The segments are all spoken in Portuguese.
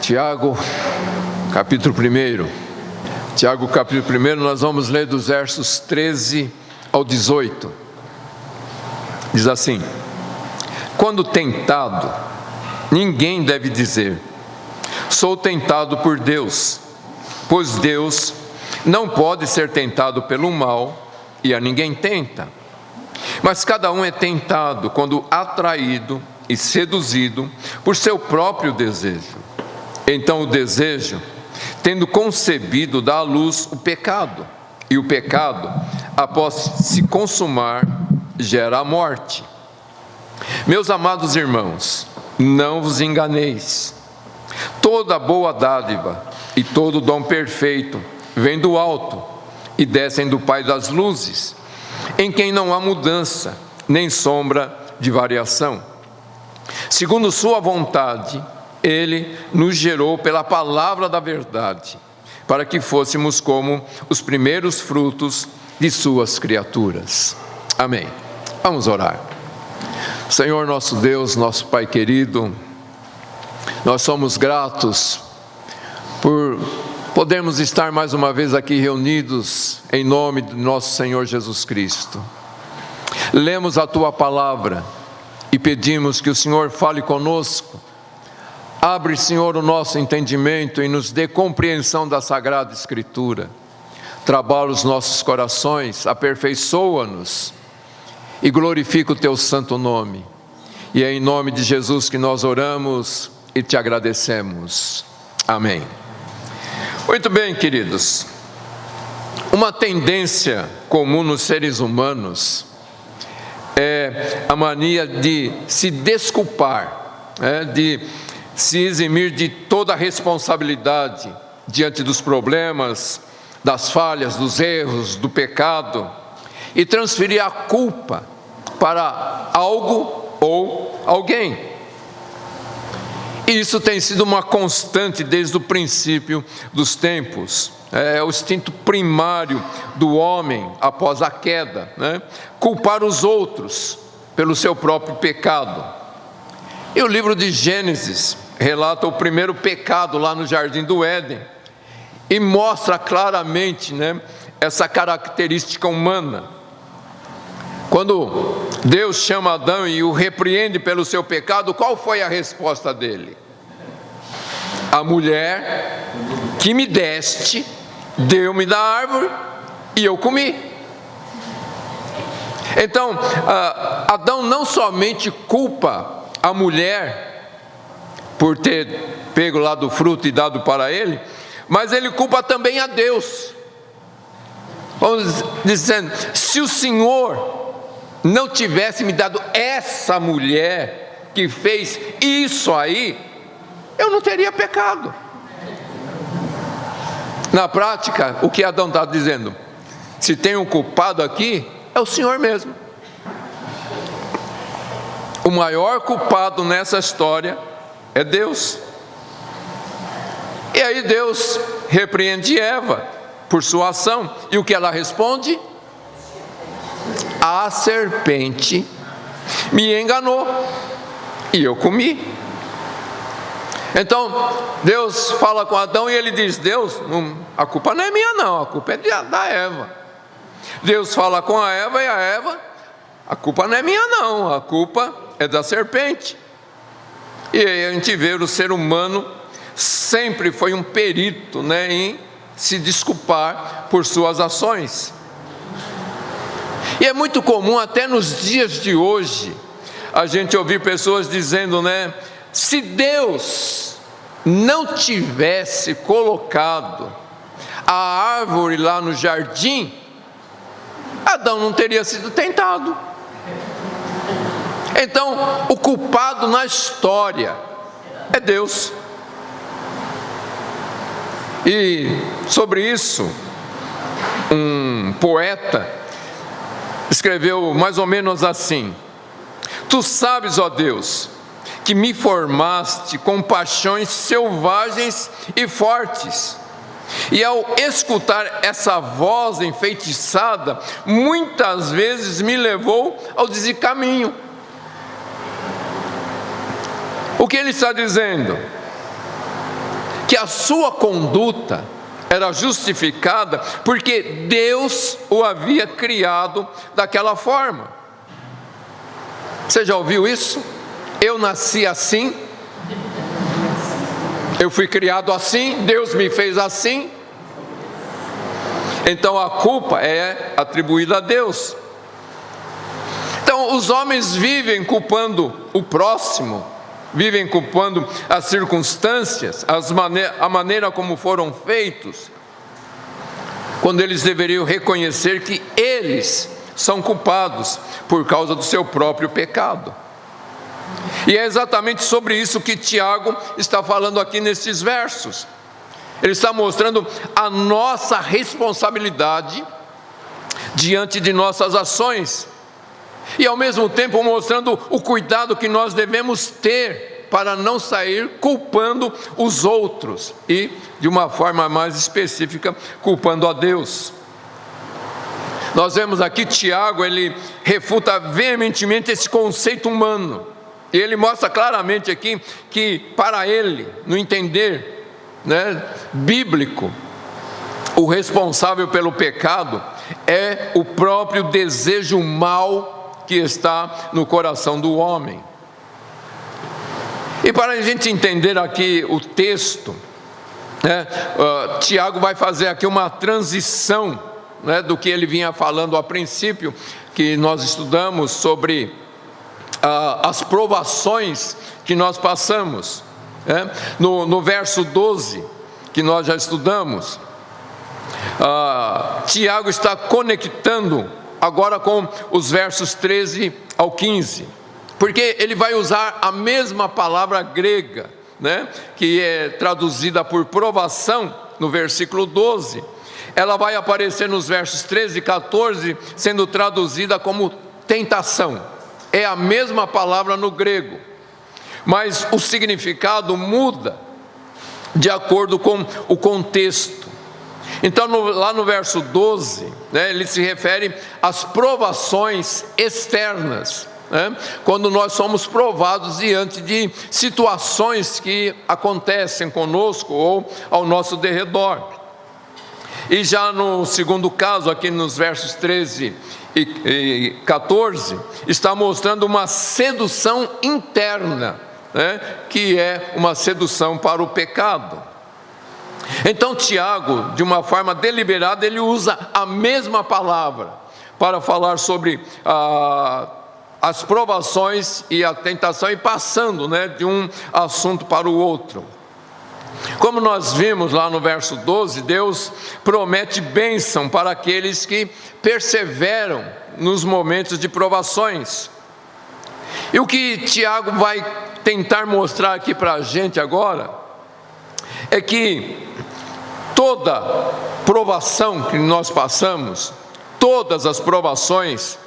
Tiago, capítulo 1. Tiago, capítulo 1, nós vamos ler dos versos 13 ao 18. Diz assim: quando tentado, ninguém deve dizer, sou tentado por Deus, pois Deus não pode ser tentado pelo mal, e a ninguém tenta. Mas cada um é tentado quando atraído e seduzido por seu próprio desejo. Então o desejo, tendo concebido, dá à luz o pecado, e o pecado, após se consumar, gera a morte. Meus amados irmãos, não vos enganeis. Toda boa dádiva e todo dom perfeito vem do alto e descem do Pai das luzes, em quem não há mudança, nem sombra de variação. Segundo sua vontade, Ele nos gerou pela palavra da verdade, para que fôssemos como os primeiros frutos de suas criaturas. Amém. Vamos orar. Senhor nosso Deus, nosso Pai querido, nós somos gratos por podermos estar mais uma vez aqui reunidos em nome do nosso Senhor Jesus Cristo. Lemos a Tua palavra e pedimos que o Senhor fale conosco. Abre, Senhor, o nosso entendimento e nos dê compreensão da Sagrada Escritura. Trabalha os nossos corações, aperfeiçoa-nos e glorifica o Teu santo nome. E é em nome de Jesus que nós oramos e Te agradecemos. Amém. Muito bem, queridos. Uma tendência comum nos seres humanos é a mania de se desculpar, de se eximir de toda a responsabilidade diante dos problemas, das falhas, dos erros, do pecado, e transferir a culpa para algo ou alguém. E isso tem sido uma constante desde o princípio dos tempos. É o instinto primário do homem após a queda, culpar os outros pelo seu próprio pecado. E o livro de Gênesis relata o primeiro pecado lá no Jardim do Éden e mostra claramente, essa característica humana. Quando Deus chama Adão e o repreende pelo seu pecado, qual foi a resposta dele? A mulher que me deste, deu-me da árvore e eu comi. Então, Adão não somente culpa a mulher por ter pego lá do fruto e dado para ele, mas ele culpa também a Deus. Vamos dizendo, se o Senhor não tivesse me dado essa mulher que fez isso aí, eu não teria pecado. Na prática, o que Adão está dizendo? Se tem um culpado aqui, é o Senhor mesmo. O maior culpado nessa história é Deus. E aí Deus repreende Eva por sua ação. E o que ela responde? A serpente me enganou e eu comi. Então Deus fala com Adão e ele diz: Deus, a culpa não é minha não, a culpa é da Eva. Deus fala com a Eva e a Eva: a culpa não é minha não, a culpa é da serpente. E aí a gente vê o ser humano sempre foi um perito, em se desculpar por suas ações. E é muito comum até nos dias de hoje a gente ouvir pessoas dizendo, se Deus não tivesse colocado a árvore lá no jardim, Adão não teria sido tentado. Então, o culpado na história é Deus. E sobre isso, um poeta escreveu mais ou menos assim: Tu sabes, ó Deus, que me formaste com paixões selvagens e fortes, e ao escutar essa voz enfeitiçada, muitas vezes me levou ao descaminho. O que ele está dizendo? que a sua conduta era justificada porque Deus o havia criado daquela forma. Você já ouviu isso? Eu nasci assim, eu fui criado assim, Deus me fez assim. Então a culpa é atribuída a Deus. Então os homens vivem culpando o próximo, vivem culpando as circunstâncias, a maneira como foram feitos, quando eles deveriam reconhecer que eles são culpados por causa do seu próprio pecado. E é exatamente sobre isso que Tiago está falando aqui nesses versos. Ele está mostrando a nossa responsabilidade diante de nossas ações, e ao mesmo tempo mostrando o cuidado que nós devemos ter para não sair culpando os outros e, de uma forma mais específica, culpando a Deus. Nós vemos aqui Tiago, ele refuta veementemente esse conceito humano, e ele mostra claramente aqui que para ele, no entender bíblico, o responsável pelo pecado é o próprio desejo mau que está no coração do homem. E para a gente entender aqui o texto, Tiago vai fazer aqui uma transição do que ele vinha falando a princípio, que nós estudamos sobre as provações que nós passamos. No verso 12, que nós já estudamos, Tiago está conectando agora com os versos 13 ao 15, porque ele vai usar a mesma palavra grega, que é traduzida por provação no versículo 12, ela vai aparecer nos versos 13 e 14, sendo traduzida como tentação. É a mesma palavra no grego, mas o significado muda de acordo com o contexto. Então lá no verso 12, ele se refere às provações externas, quando nós somos provados diante de situações que acontecem conosco ou ao nosso derredor. E já no segundo caso, aqui nos versos 13 e 14, está mostrando uma sedução interna, que é uma sedução para o pecado. Então Tiago, de uma forma deliberada, ele usa a mesma palavra para falar sobre as provações e a tentação, e passando de um assunto para o outro. Como nós vimos lá no verso 12, Deus promete bênção para aqueles que perseveram nos momentos de provações. E o que Tiago vai tentar mostrar aqui para a gente agora é que toda provação que nós passamos, todas as provações,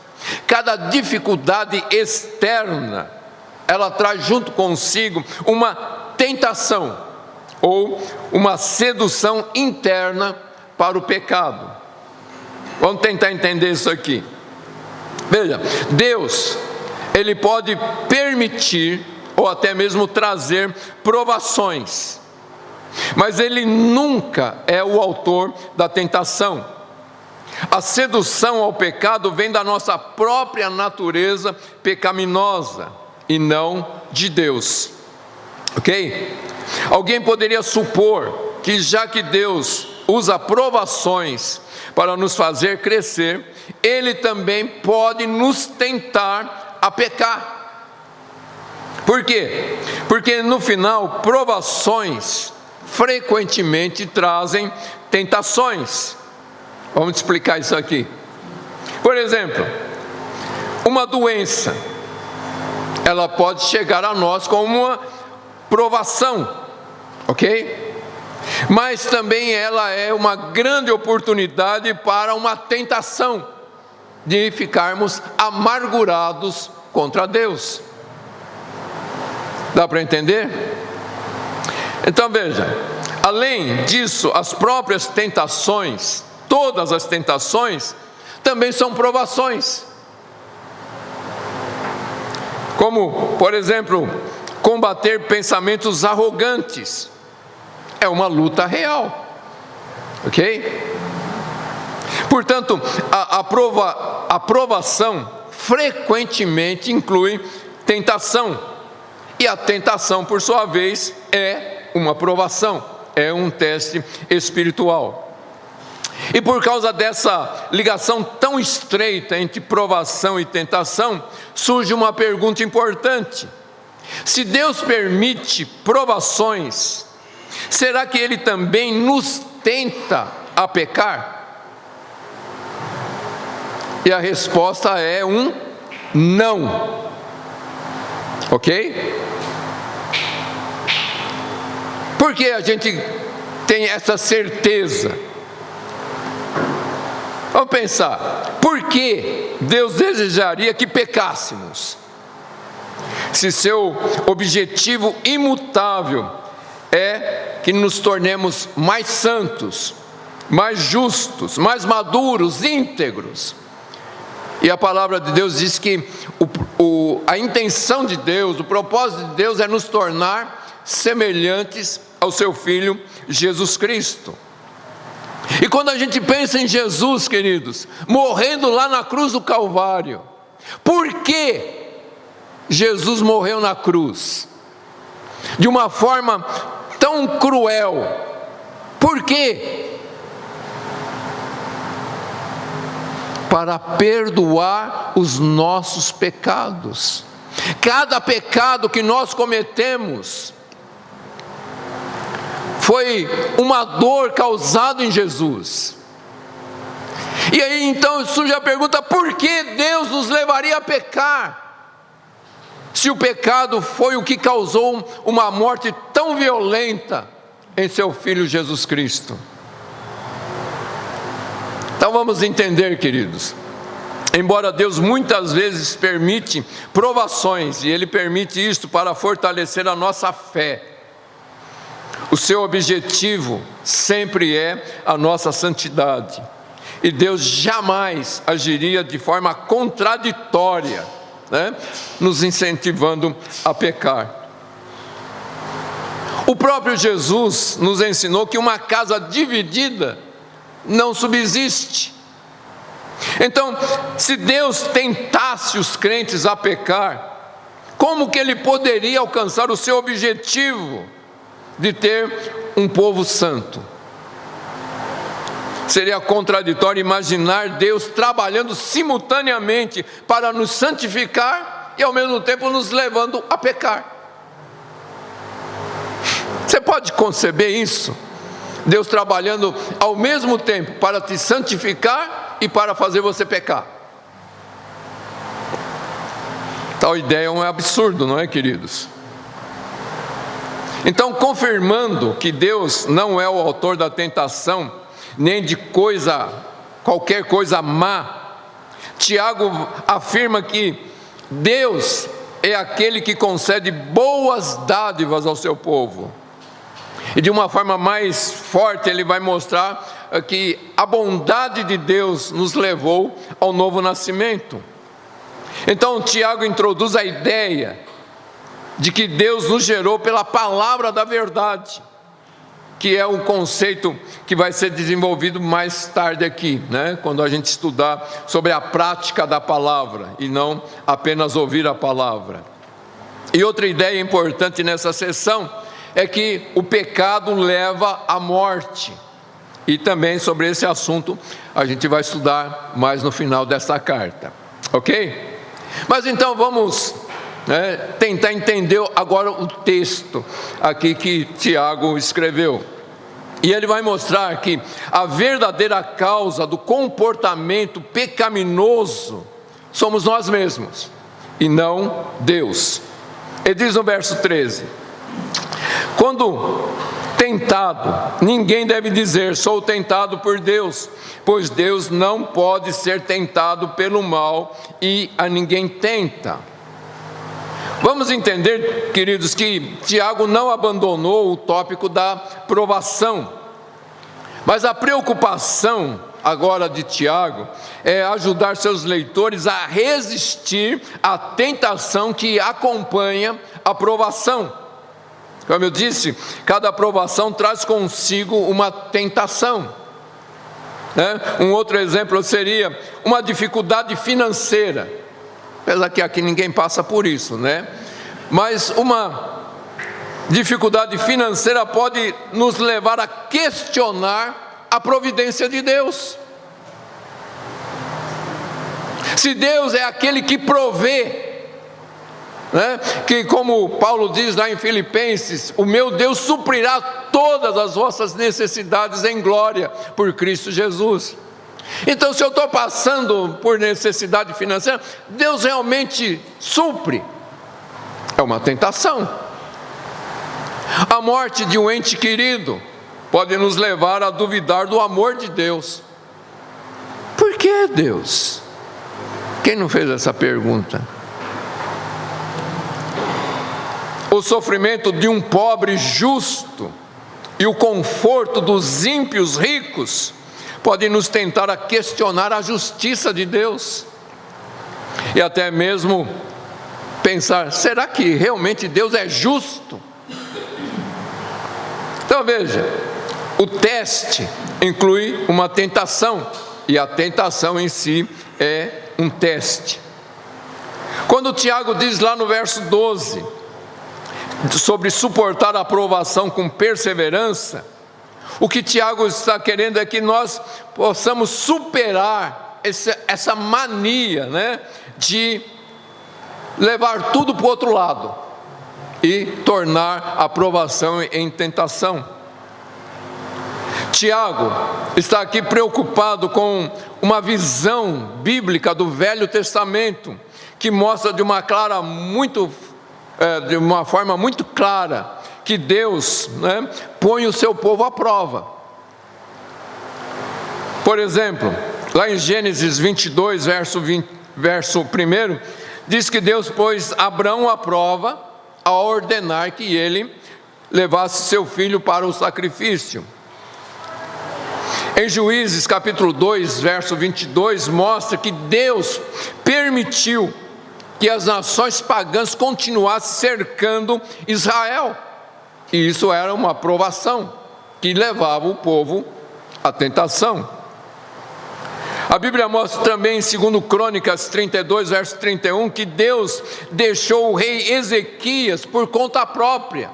cada dificuldade externa, ela traz junto consigo uma tentação ou uma sedução interna para o pecado. Vamos tentar entender isso aqui. Veja, Deus, Ele pode permitir ou até mesmo trazer provações, mas Ele nunca é o autor da tentação. A sedução ao pecado vem da nossa própria natureza pecaminosa e não de Deus, ok? Alguém poderia supor que, já que Deus usa provações para nos fazer crescer, Ele também pode nos tentar a pecar. Por quê? Porque no final, provações frequentemente trazem tentações. Vamos explicar isso aqui. Por exemplo, uma doença, ela pode chegar a nós como uma provação, ok? Mas também ela é uma grande oportunidade para uma tentação de ficarmos amargurados contra Deus. Dá para entender? Então veja, além disso, as próprias tentações, todas as tentações, também são provações. Como, por exemplo, combater pensamentos arrogantes, é uma luta real, ok? Portanto, a provação frequentemente inclui tentação, e a tentação, por sua vez, é uma provação, é um teste espiritual. E por causa dessa ligação tão estreita entre provação e tentação, surge uma pergunta importante: se Deus permite provações, será que Ele também nos tenta a pecar? E a resposta é um não, ok? Por que a gente tem essa certeza? Vamos pensar, por que Deus desejaria que pecássemos? Se seu objetivo imutável é que nos tornemos mais santos, mais justos, mais maduros, íntegros. E a palavra de Deus diz que a intenção de Deus, o propósito de Deus é nos tornar semelhantes ao seu Filho Jesus Cristo. E quando a gente pensa em Jesus, queridos, morrendo lá na cruz do Calvário, por que Jesus morreu na cruz? De uma forma tão cruel. Por quê? Para perdoar os nossos pecados. Cada pecado que nós cometemos foi uma dor causada em Jesus. E aí então surge a pergunta: por que Deus nos levaria a pecar? Se o pecado foi o que causou uma morte tão violenta em seu Filho Jesus Cristo. Então vamos entender, queridos. Embora Deus muitas vezes permite provações, e Ele permite isto para fortalecer a nossa fé, o seu objetivo sempre é a nossa santidade. E Deus jamais agiria de forma contraditória, nos incentivando a pecar. O próprio Jesus nos ensinou que uma casa dividida não subsiste. Então, se Deus tentasse os crentes a pecar, como que Ele poderia alcançar o seu objetivo de ter um povo santo? Seria contraditório imaginar Deus trabalhando simultaneamente para nos santificar e ao mesmo tempo nos levando a pecar. Você pode conceber isso? Deus trabalhando ao mesmo tempo para te santificar e para fazer você pecar. Tal ideia é um absurdo, não é, queridos? Então, confirmando que Deus não é o autor da tentação, nem de qualquer coisa má, Tiago afirma que Deus é aquele que concede boas dádivas ao seu povo. E de uma forma mais forte ele vai mostrar que a bondade de Deus nos levou ao novo nascimento. Então Tiago introduz a ideia de que Deus nos gerou pela palavra da verdade, que é um conceito que vai ser desenvolvido mais tarde aqui, quando a gente estudar sobre a prática da palavra e não apenas ouvir a palavra. E outra ideia importante nessa sessão é que o pecado leva à morte. E também sobre esse assunto a gente vai estudar mais no final dessa carta, ok? Mas então vamos tentar entender agora o texto aqui que Tiago escreveu. E ele vai mostrar que a verdadeira causa do comportamento pecaminoso somos nós mesmos, e não Deus. Ele diz no verso 13: quando tentado, ninguém deve dizer, sou tentado por Deus, pois Deus não pode ser tentado pelo mal e a ninguém tenta. Vamos entender, queridos, que Tiago não abandonou o tópico da provação, mas a preocupação agora de Tiago é ajudar seus leitores a resistir à tentação que acompanha a provação. Como eu disse, cada aprovação traz consigo uma tentação. Um outro exemplo seria uma dificuldade financeira. Apesar que aqui ninguém passa por isso, né? Mas uma dificuldade financeira pode nos levar a questionar a providência de Deus. Se Deus é aquele que provê, que como Paulo diz lá em Filipenses, o meu Deus suprirá todas as vossas necessidades em glória por Cristo Jesus. Então, se eu estou passando por necessidade financeira, Deus realmente supre. É uma tentação. A morte de um ente querido pode nos levar a duvidar do amor de Deus. Por que Deus? Quem não fez essa pergunta? O sofrimento de um pobre justo e o conforto dos ímpios ricos pode nos tentar a questionar a justiça de Deus. E até mesmo pensar, será que realmente Deus é justo? Então veja, o teste inclui uma tentação, e a tentação em si é um teste. Quando Tiago diz lá no verso 12, sobre suportar a provação com perseverança, o que Tiago está querendo é que nós possamos superar essa mania, de levar tudo para o outro lado e tornar a provação em tentação. Tiago está aqui preocupado com uma visão bíblica do Velho Testamento, que mostra de uma forma muito clara que Deus põe o seu povo à prova. Por exemplo, lá em Gênesis 22, verso 1, diz que Deus pôs Abraão à prova ao ordenar que ele levasse seu filho para o sacrifício. Em Juízes capítulo 2, verso 22, mostra que Deus permitiu que as nações pagãs continuassem cercando Israel. E isso era uma provação que levava o povo à tentação. A Bíblia mostra também em 2 Crônicas 32, verso 31, que Deus deixou o rei Ezequias por conta própria.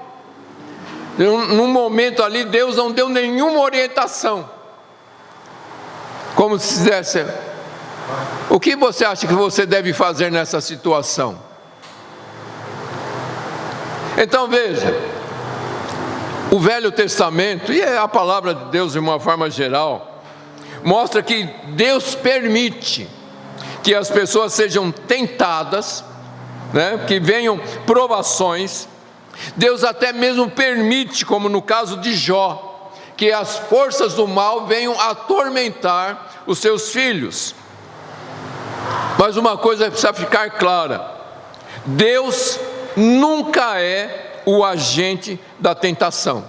Num momento ali, Deus não deu nenhuma orientação. Como se dissesse, o que você acha que você deve fazer nessa situação? Então veja, o Velho Testamento, e a palavra de Deus de uma forma geral, mostra que Deus permite que as pessoas sejam tentadas, que venham provações. Deus até mesmo permite, como no caso de Jó, que as forças do mal venham atormentar os seus filhos. Mas uma coisa precisa ficar clara: Deus nunca é o agente da tentação,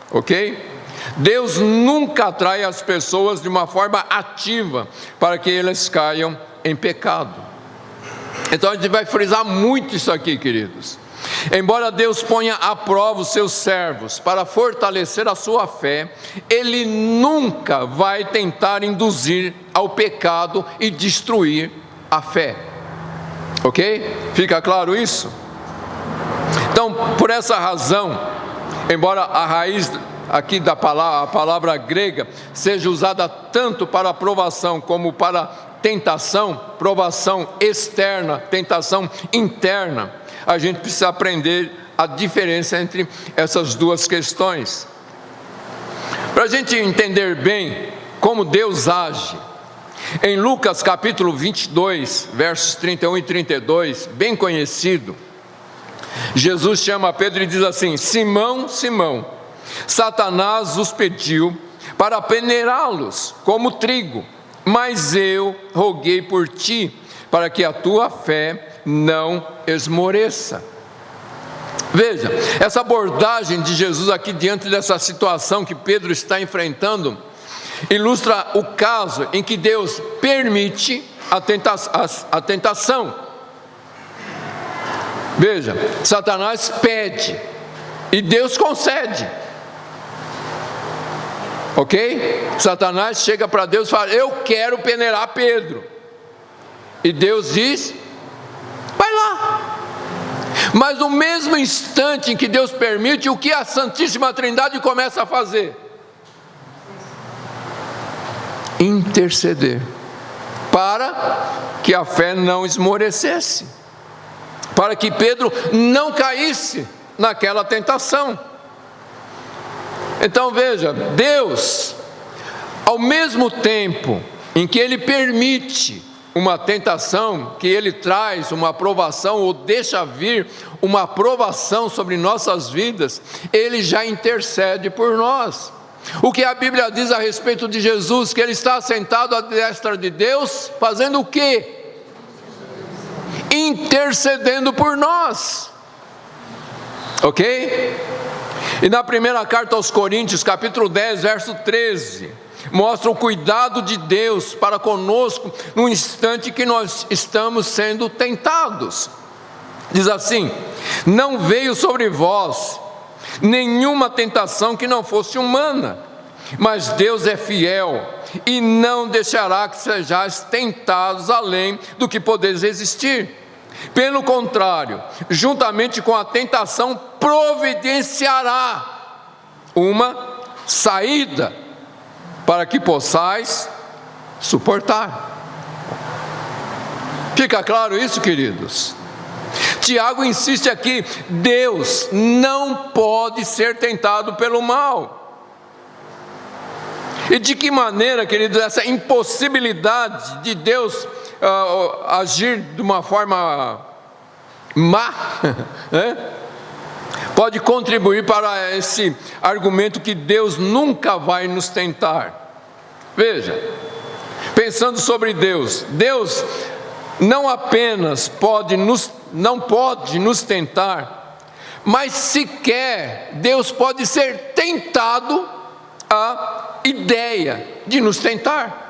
ok? Deus nunca atrai as pessoas de uma forma ativa para que elas caiam em pecado. Então a gente vai frisar muito isso aqui, queridos. Embora Deus ponha à prova os seus servos para fortalecer a sua fé, Ele nunca vai tentar induzir ao pecado e destruir a fé. Ok? Fica claro isso? Então, por essa razão, embora a raiz aqui da palavra, a palavra grega, seja usada tanto para aprovação como para tentação, provação externa, tentação interna, a gente precisa aprender a diferença entre essas duas questões. Para a gente entender bem como Deus age, em Lucas capítulo 22, versos 31 e 32, bem conhecido, Jesus chama Pedro e diz assim: Simão, Simão, Satanás os pediu para peneirá-los como trigo, mas eu roguei por ti, para que a tua fé não esmoreça. Veja, essa abordagem de Jesus aqui diante dessa situação que Pedro está enfrentando, ilustra o caso em que Deus permite a tentação. Veja, Satanás pede, E Deus concede. Ok? Satanás chega para Deus e fala: eu quero peneirar Pedro. E Deus diz: vai lá. Mas no mesmo instante em que Deus permite, o que a Santíssima Trindade começa a fazer? Interceder, para que a fé não esmorecesse, para que Pedro não caísse naquela tentação. Então veja, Deus, ao mesmo tempo em que Ele permite uma tentação, que Ele traz uma aprovação, ou deixa vir uma aprovação sobre nossas vidas, Ele já intercede por nós. O que a Bíblia diz a respeito de Jesus? Que Ele está sentado à destra de Deus, fazendo o quê? Intercedendo por nós. Ok? E na primeira carta aos Coríntios, capítulo 10, verso 13, mostra o cuidado de Deus para conosco no instante que nós estamos sendo tentados. Diz assim: não veio sobre vós nenhuma tentação que não fosse humana, mas Deus é fiel e não deixará que sejais tentados além do que podeis resistir. Pelo contrário, juntamente com a tentação, providenciará uma saída para que possais suportar. Fica claro isso, queridos? Tiago insiste aqui: Deus não pode ser tentado pelo mal. E de que maneira, queridos, essa impossibilidade de Deus agir de uma forma má, né, pode contribuir para esse argumento que Deus nunca vai nos tentar? Veja, pensando sobre Deus, Deus não apenas não pode nos tentar, mas sequer Deus pode ser tentado a ideia de nos tentar.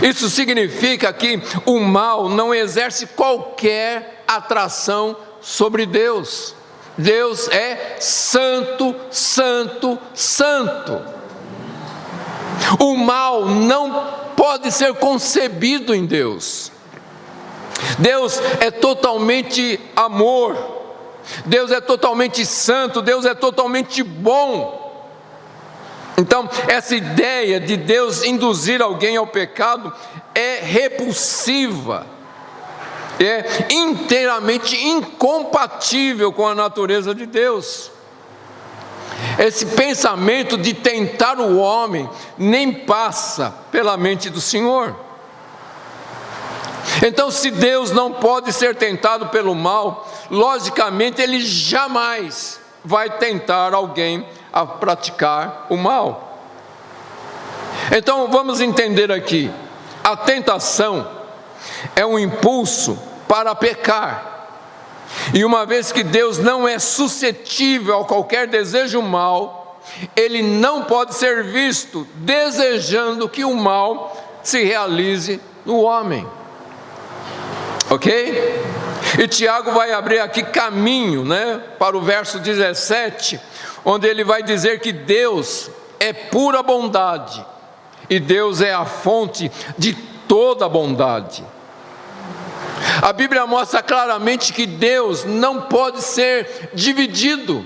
Isso significa que o mal não exerce qualquer atração sobre Deus. Deus é santo, santo, santo. O mal não pode ser concebido em Deus. Deus é totalmente amor, Deus é totalmente santo, Deus é totalmente bom. Então, essa ideia de Deus induzir alguém ao pecado é repulsiva, é inteiramente incompatível com a natureza de Deus. Esse pensamento de tentar o homem nem passa pela mente do Senhor. Então, se Deus não pode ser tentado pelo mal, logicamente Ele jamais vai tentar alguém a praticar o mal. Então, vamos entender aqui: a tentação é um impulso para pecar, e uma vez que Deus não é suscetível a qualquer desejo mal, Ele não pode ser visto desejando que o mal se realize no homem. Ok? E Tiago vai abrir aqui caminho, para o verso 17, onde ele vai dizer que Deus é pura bondade, e Deus é a fonte de toda bondade. A Bíblia mostra claramente que Deus não pode ser dividido.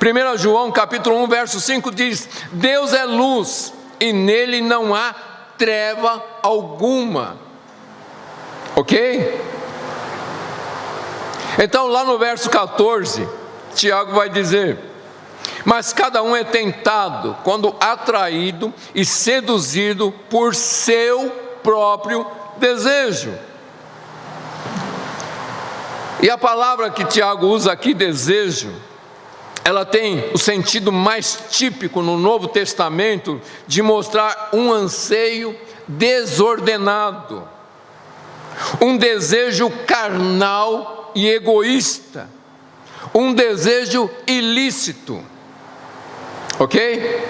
1 João capítulo 1, verso 5 diz: Deus é luz, e nele não há treva alguma. Ok? Então, lá no verso 14, Tiago vai dizer: mas cada um é tentado quando atraído e seduzido por seu próprio desejo. E a palavra que Tiago usa aqui, desejo, ela tem o sentido mais típico no Novo Testamento de mostrar um anseio desordenado, um desejo carnal e egoísta, um desejo ilícito. Ok?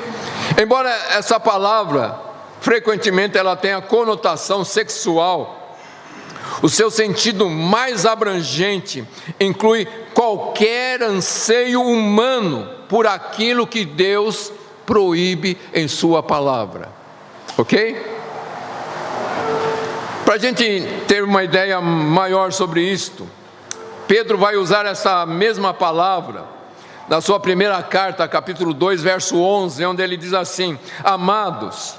Embora essa palavra frequentemente ela tenha conotação sexual, o seu sentido mais abrangente inclui qualquer anseio humano por aquilo que Deus proíbe em sua palavra. Ok? Para a gente ter uma ideia maior sobre isto, Pedro vai usar essa mesma palavra na sua primeira carta, capítulo 2, verso 11, onde ele diz assim: amados,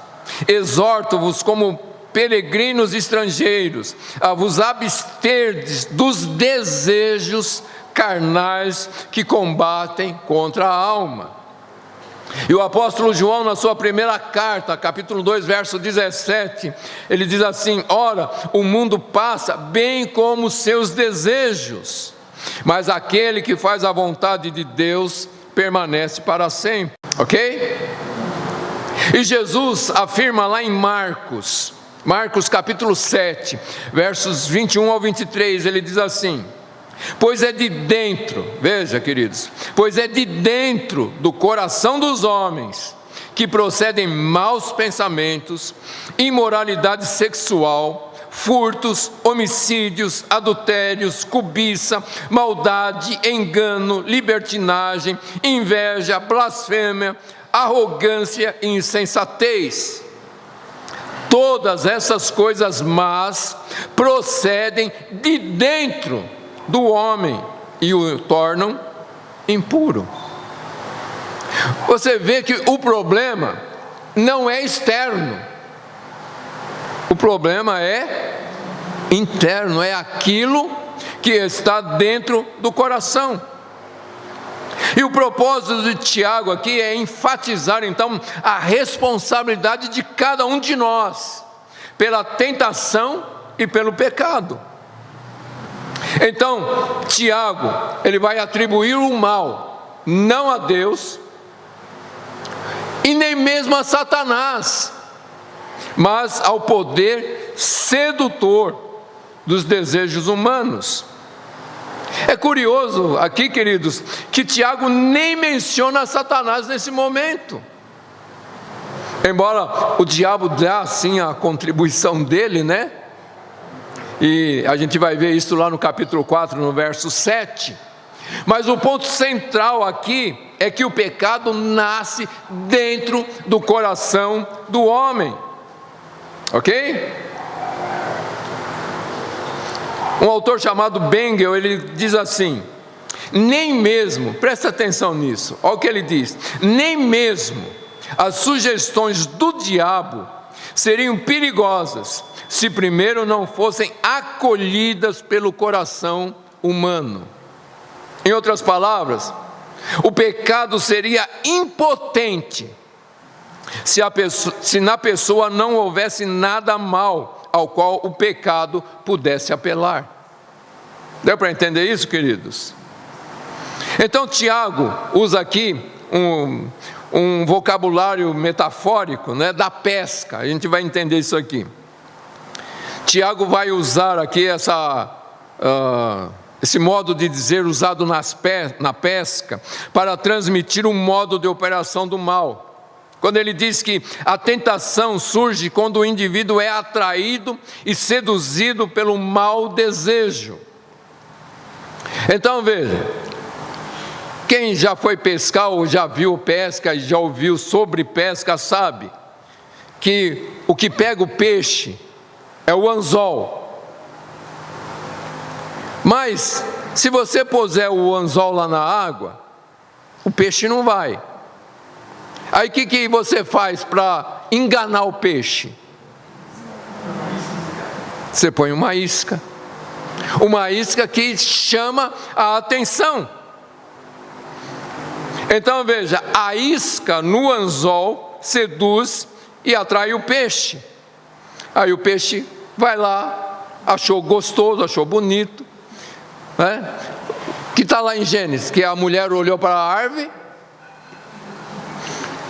exorto-vos como peregrinos estrangeiros a vos absterdes dos desejos carnais que combatem contra a alma. E o apóstolo João, na sua primeira carta, capítulo 2, verso 17, ele diz assim: ora, o mundo passa bem como os seus desejos, mas aquele que faz a vontade de Deus permanece para sempre. Ok? E Jesus afirma lá em Marcos capítulo 7, versos 21 ao 23, ele diz assim: pois é de dentro, veja queridos, pois é de dentro do coração dos homens que procedem maus pensamentos, imoralidade sexual, furtos, homicídios, adultérios, cobiça, maldade, engano, libertinagem, inveja, blasfêmia, arrogância e insensatez. Todas essas coisas más procedem de dentro do homem e o tornam impuro. Você vê que o problema não é externo, o problema é interno, é aquilo que está dentro do coração. E o propósito de Tiago aqui é enfatizar então a responsabilidade de cada um de nós pela tentação e pelo pecado. Então, Tiago, ele vai atribuir o mal não a Deus e nem mesmo a Satanás, mas ao poder sedutor dos desejos humanos. É curioso aqui, queridos, que Tiago nem menciona Satanás nesse momento. Embora o diabo dê assim a contribuição dele, né? E a gente vai ver isso lá no capítulo 4, no verso 7. Mas o ponto central aqui é que o pecado nasce dentro do coração do homem. Ok? Um autor chamado Bengel, ele diz assim: nem mesmo, presta atenção nisso, olha o que ele diz, nem mesmo as sugestões do diabo seriam perigosas se primeiro não fossem acolhidas pelo coração humano. Em outras palavras, o pecado seria impotente se na pessoa não houvesse nada mal ao qual o pecado pudesse apelar. Deu para entender isso, queridos? Então Tiago usa aqui um vocabulário metafórico, né, da pesca. A gente vai entender isso aqui. Tiago vai usar aqui esse modo de dizer usado na pesca para transmitir um modo de operação do mal. Quando ele diz que a tentação surge quando o indivíduo é atraído e seduzido pelo mau desejo. Então veja, quem já foi pescar ou já viu pesca e já ouviu sobre pesca sabe que o que pega o peixe é o anzol. Mas se você puser o anzol lá na água, o peixe não vai. Aí o que você faz para enganar o peixe? Você põe uma isca que chama a atenção. Então veja, a isca no anzol seduz e atrai o peixe. Aí o peixe vai lá, achou gostoso, achou bonito, né? Que está lá em Gênesis, que a mulher olhou para a árvore,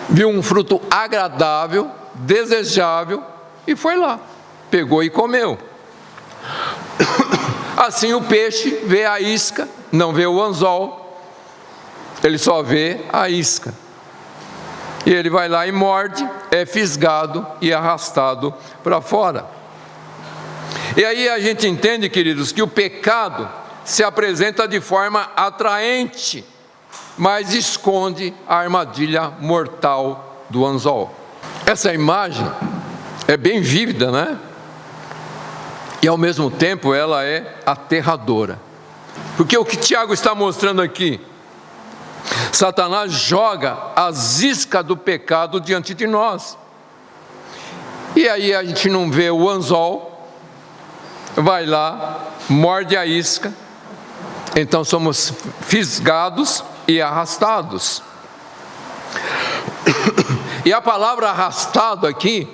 viu um fruto agradável, desejável, e foi lá, pegou e comeu. Assim o peixe vê a isca, não vê o anzol, ele só vê a isca. E ele vai lá e morde, é fisgado e arrastado para fora. E aí a gente entende, queridos, que o pecado se apresenta de forma atraente, mas esconde a armadilha mortal do anzol. Essa imagem é bem vívida, né? E ao mesmo tempo ela é aterradora. Porque o que Tiago está mostrando aqui, Satanás joga as iscas do pecado diante de nós. E aí a gente não vê o anzol, vai lá, morde a isca, então somos fisgados e arrastados. E a palavra arrastado aqui,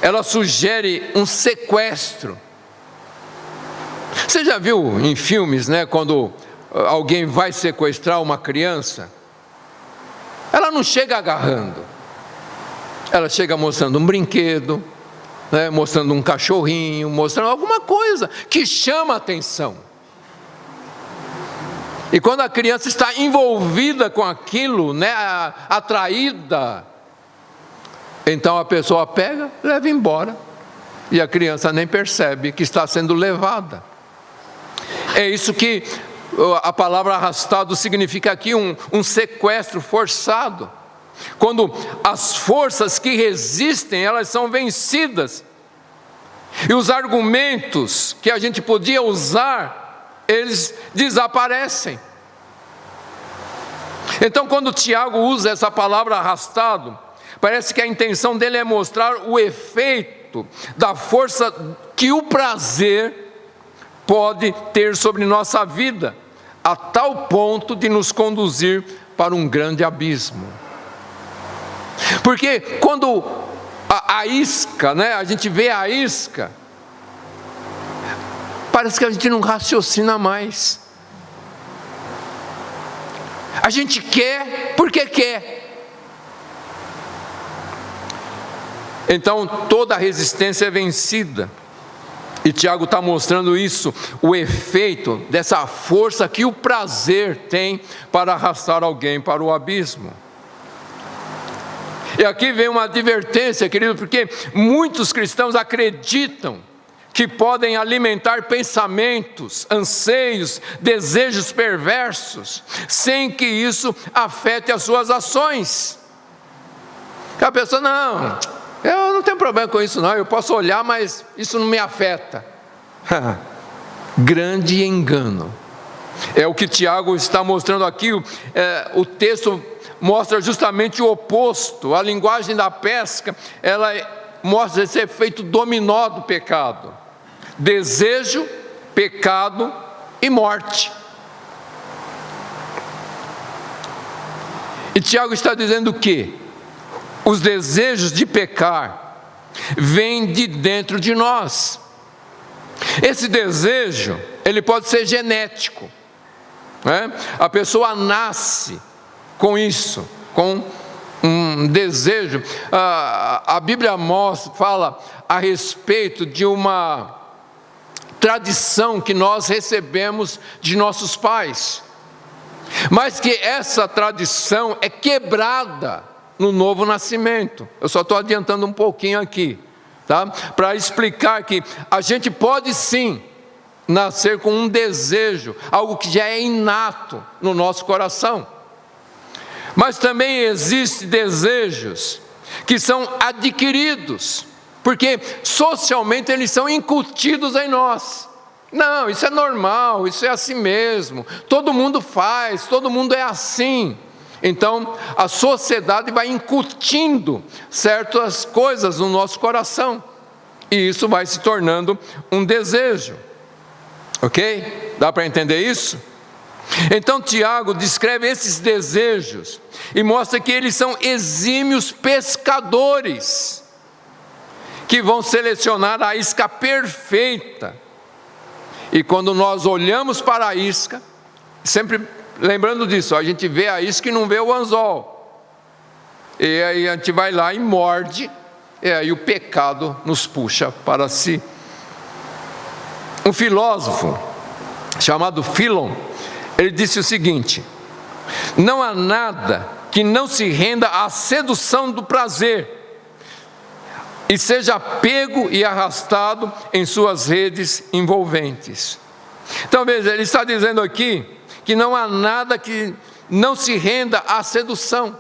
ela sugere um sequestro. Você já viu em filmes, né, quando alguém vai sequestrar uma criança? Ela não chega agarrando, ela chega mostrando um brinquedo, né, mostrando um cachorrinho, mostrando alguma coisa que chama a atenção. E quando a criança está envolvida com aquilo, né, atraída, então a pessoa pega, leva embora, e a criança nem percebe que está sendo levada. É isso que a palavra arrastado significa aqui, um sequestro forçado. Quando as forças que resistem, elas são vencidas, e os argumentos que a gente podia usar, eles desaparecem. Então, quando Tiago usa essa palavra arrastado, parece que a intenção dele é mostrar o efeito da força que o prazer pode ter sobre nossa vida, a tal ponto de nos conduzir para um grande abismo. Porque quando a isca, né, a gente vê a isca, parece que a gente não raciocina mais. A gente quer porque quer. Então toda a resistência é vencida. E Tiago está mostrando isso, o efeito dessa força que o prazer tem para arrastar alguém para o abismo. E aqui vem uma advertência, querido, porque muitos cristãos acreditam que podem alimentar pensamentos, anseios, desejos perversos, sem que isso afete as suas ações. A pessoa, não, eu não tenho problema com isso não, eu posso olhar, mas isso não me afeta. Grande engano. É o que Tiago está mostrando aqui, o texto mostra justamente o oposto. A linguagem da pesca, ela mostra esse efeito dominó do pecado. Desejo, pecado e morte. E Tiago está dizendo o quê? Os desejos de pecar vêm de dentro de nós. Esse desejo, ele pode ser genético, né? A pessoa nasce com isso, com um desejo. A Bíblia fala a respeito de uma tradição que nós recebemos de nossos pais, mas que essa tradição é quebrada no novo nascimento. Eu só estou adiantando um pouquinho aqui, tá? Para explicar que a gente pode sim nascer com um desejo, algo que já é inato no nosso coração, mas também existem desejos que são adquiridos, porque socialmente eles são incutidos em nós. Não, isso é normal, isso é assim mesmo, todo mundo faz, todo mundo é assim. Então a sociedade vai incutindo certas coisas no nosso coração, e isso vai se tornando um desejo. Ok? Dá para entender isso? Então Tiago descreve esses desejos e mostra que eles são exímios pescadores, que vão selecionar a isca perfeita. E quando nós olhamos para a isca, sempre lembrando disso, a gente vê a isca e não vê o anzol, e aí a gente vai lá e morde, e aí o pecado nos puxa para si. Um filósofo chamado Philon, ele disse o seguinte: não há nada que não se renda à sedução do prazer e seja pego e arrastado em suas redes envolventes. Então veja, ele está dizendo aqui que não há nada que não se renda à sedução.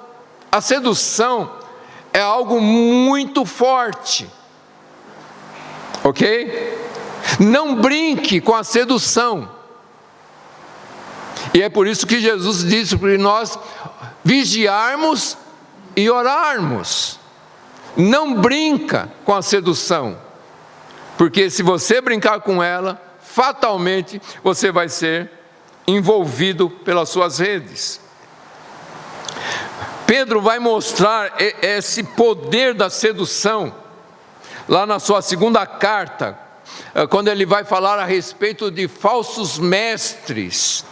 A sedução é algo muito forte, ok? Não brinque com a sedução. E é por isso que Jesus disse para nós vigiarmos e orarmos. Não brinca com a sedução, porque se você brincar com ela, fatalmente você vai ser envolvido pelas suas redes. Pedro vai mostrar esse poder da sedução lá na sua segunda carta, quando ele vai falar a respeito de falsos mestres.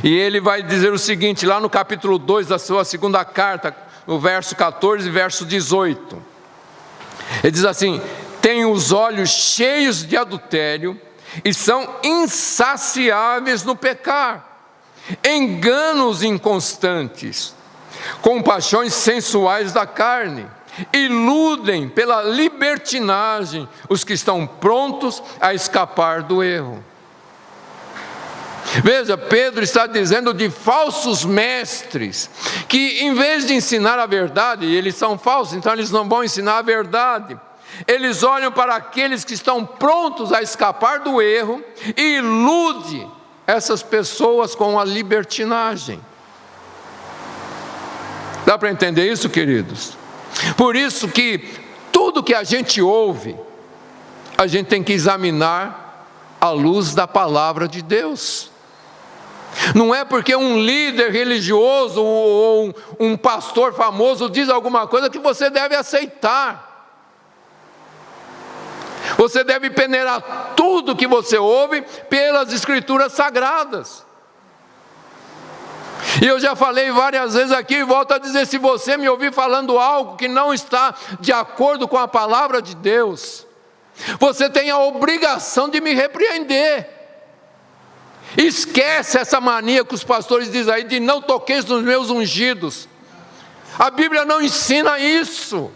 E ele vai dizer o seguinte, lá no capítulo 2 da sua segunda carta, no verso 14 e verso 18. Ele diz assim: têm os olhos cheios de adultério e são insaciáveis no pecar, enganos inconstantes, com paixões sensuais da carne, iludem pela libertinagem os que estão prontos a escapar do erro. Veja, Pedro está dizendo de falsos mestres, que em vez de ensinar a verdade, e eles são falsos, então eles não vão ensinar a verdade, eles olham para aqueles que estão prontos a escapar do erro e ilude essas pessoas com a libertinagem. Dá para entender isso, queridos? Por isso que tudo que a gente ouve, a gente tem que examinar à luz da palavra de Deus. Não é porque um líder religioso ou um pastor famoso diz alguma coisa que você deve aceitar. Você deve peneirar tudo que você ouve pelas escrituras sagradas. E eu já falei várias vezes aqui e volto a dizer: se você me ouvir falando algo que não está de acordo com a palavra de Deus, você tem a obrigação de me repreender. Esquece essa mania que os pastores dizem aí de não toqueis nos meus ungidos. A Bíblia não ensina isso.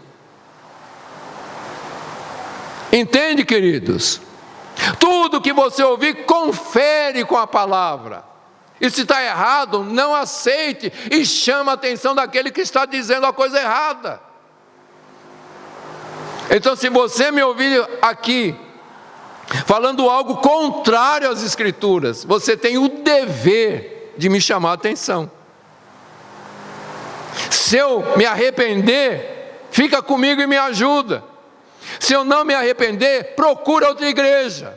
Entende, queridos? Tudo que você ouvir, confere com a palavra. E se está errado, não aceite e chama a atenção daquele que está dizendo a coisa errada. Então, se você me ouvir aqui falando algo contrário às escrituras, você tem o dever de me chamar a atenção. Se eu me arrepender, fica comigo e me ajuda. Se eu não me arrepender, procura outra igreja.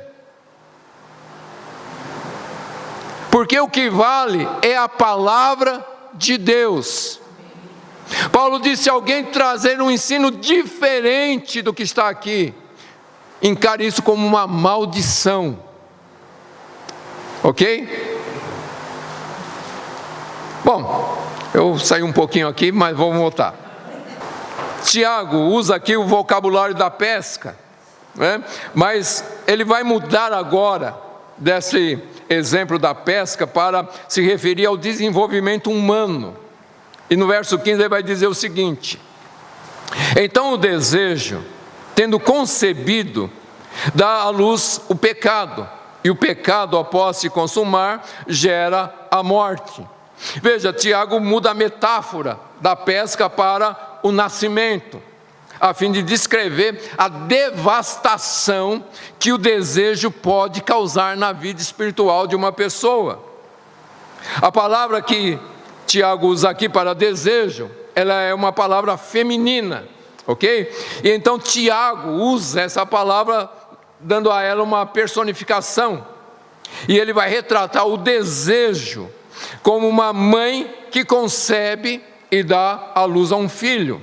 Porque o que vale é a palavra de Deus. Paulo disse: se alguém trazer um ensino diferente do que está aqui, encare isso como uma maldição. Ok? Bom, eu saí um pouquinho aqui, mas vamos voltar. Tiago usa aqui o vocabulário da pesca, né? Mas ele vai mudar agora desse exemplo da pesca para se referir ao desenvolvimento humano. E no verso 15 ele vai dizer o seguinte: então o desejo, tendo concebido, dá à luz o pecado, e o pecado, após se consumar, gera a morte. Veja, Tiago muda a metáfora da pesca para o nascimento, a fim de descrever a devastação que o desejo pode causar na vida espiritual de uma pessoa. A palavra que Tiago usa aqui para desejo, ela é uma palavra feminina, ok? E então Tiago usa essa palavra dando a ela uma personificação, e ele vai retratar o desejo como uma mãe que concebe e dá à luz a um filho.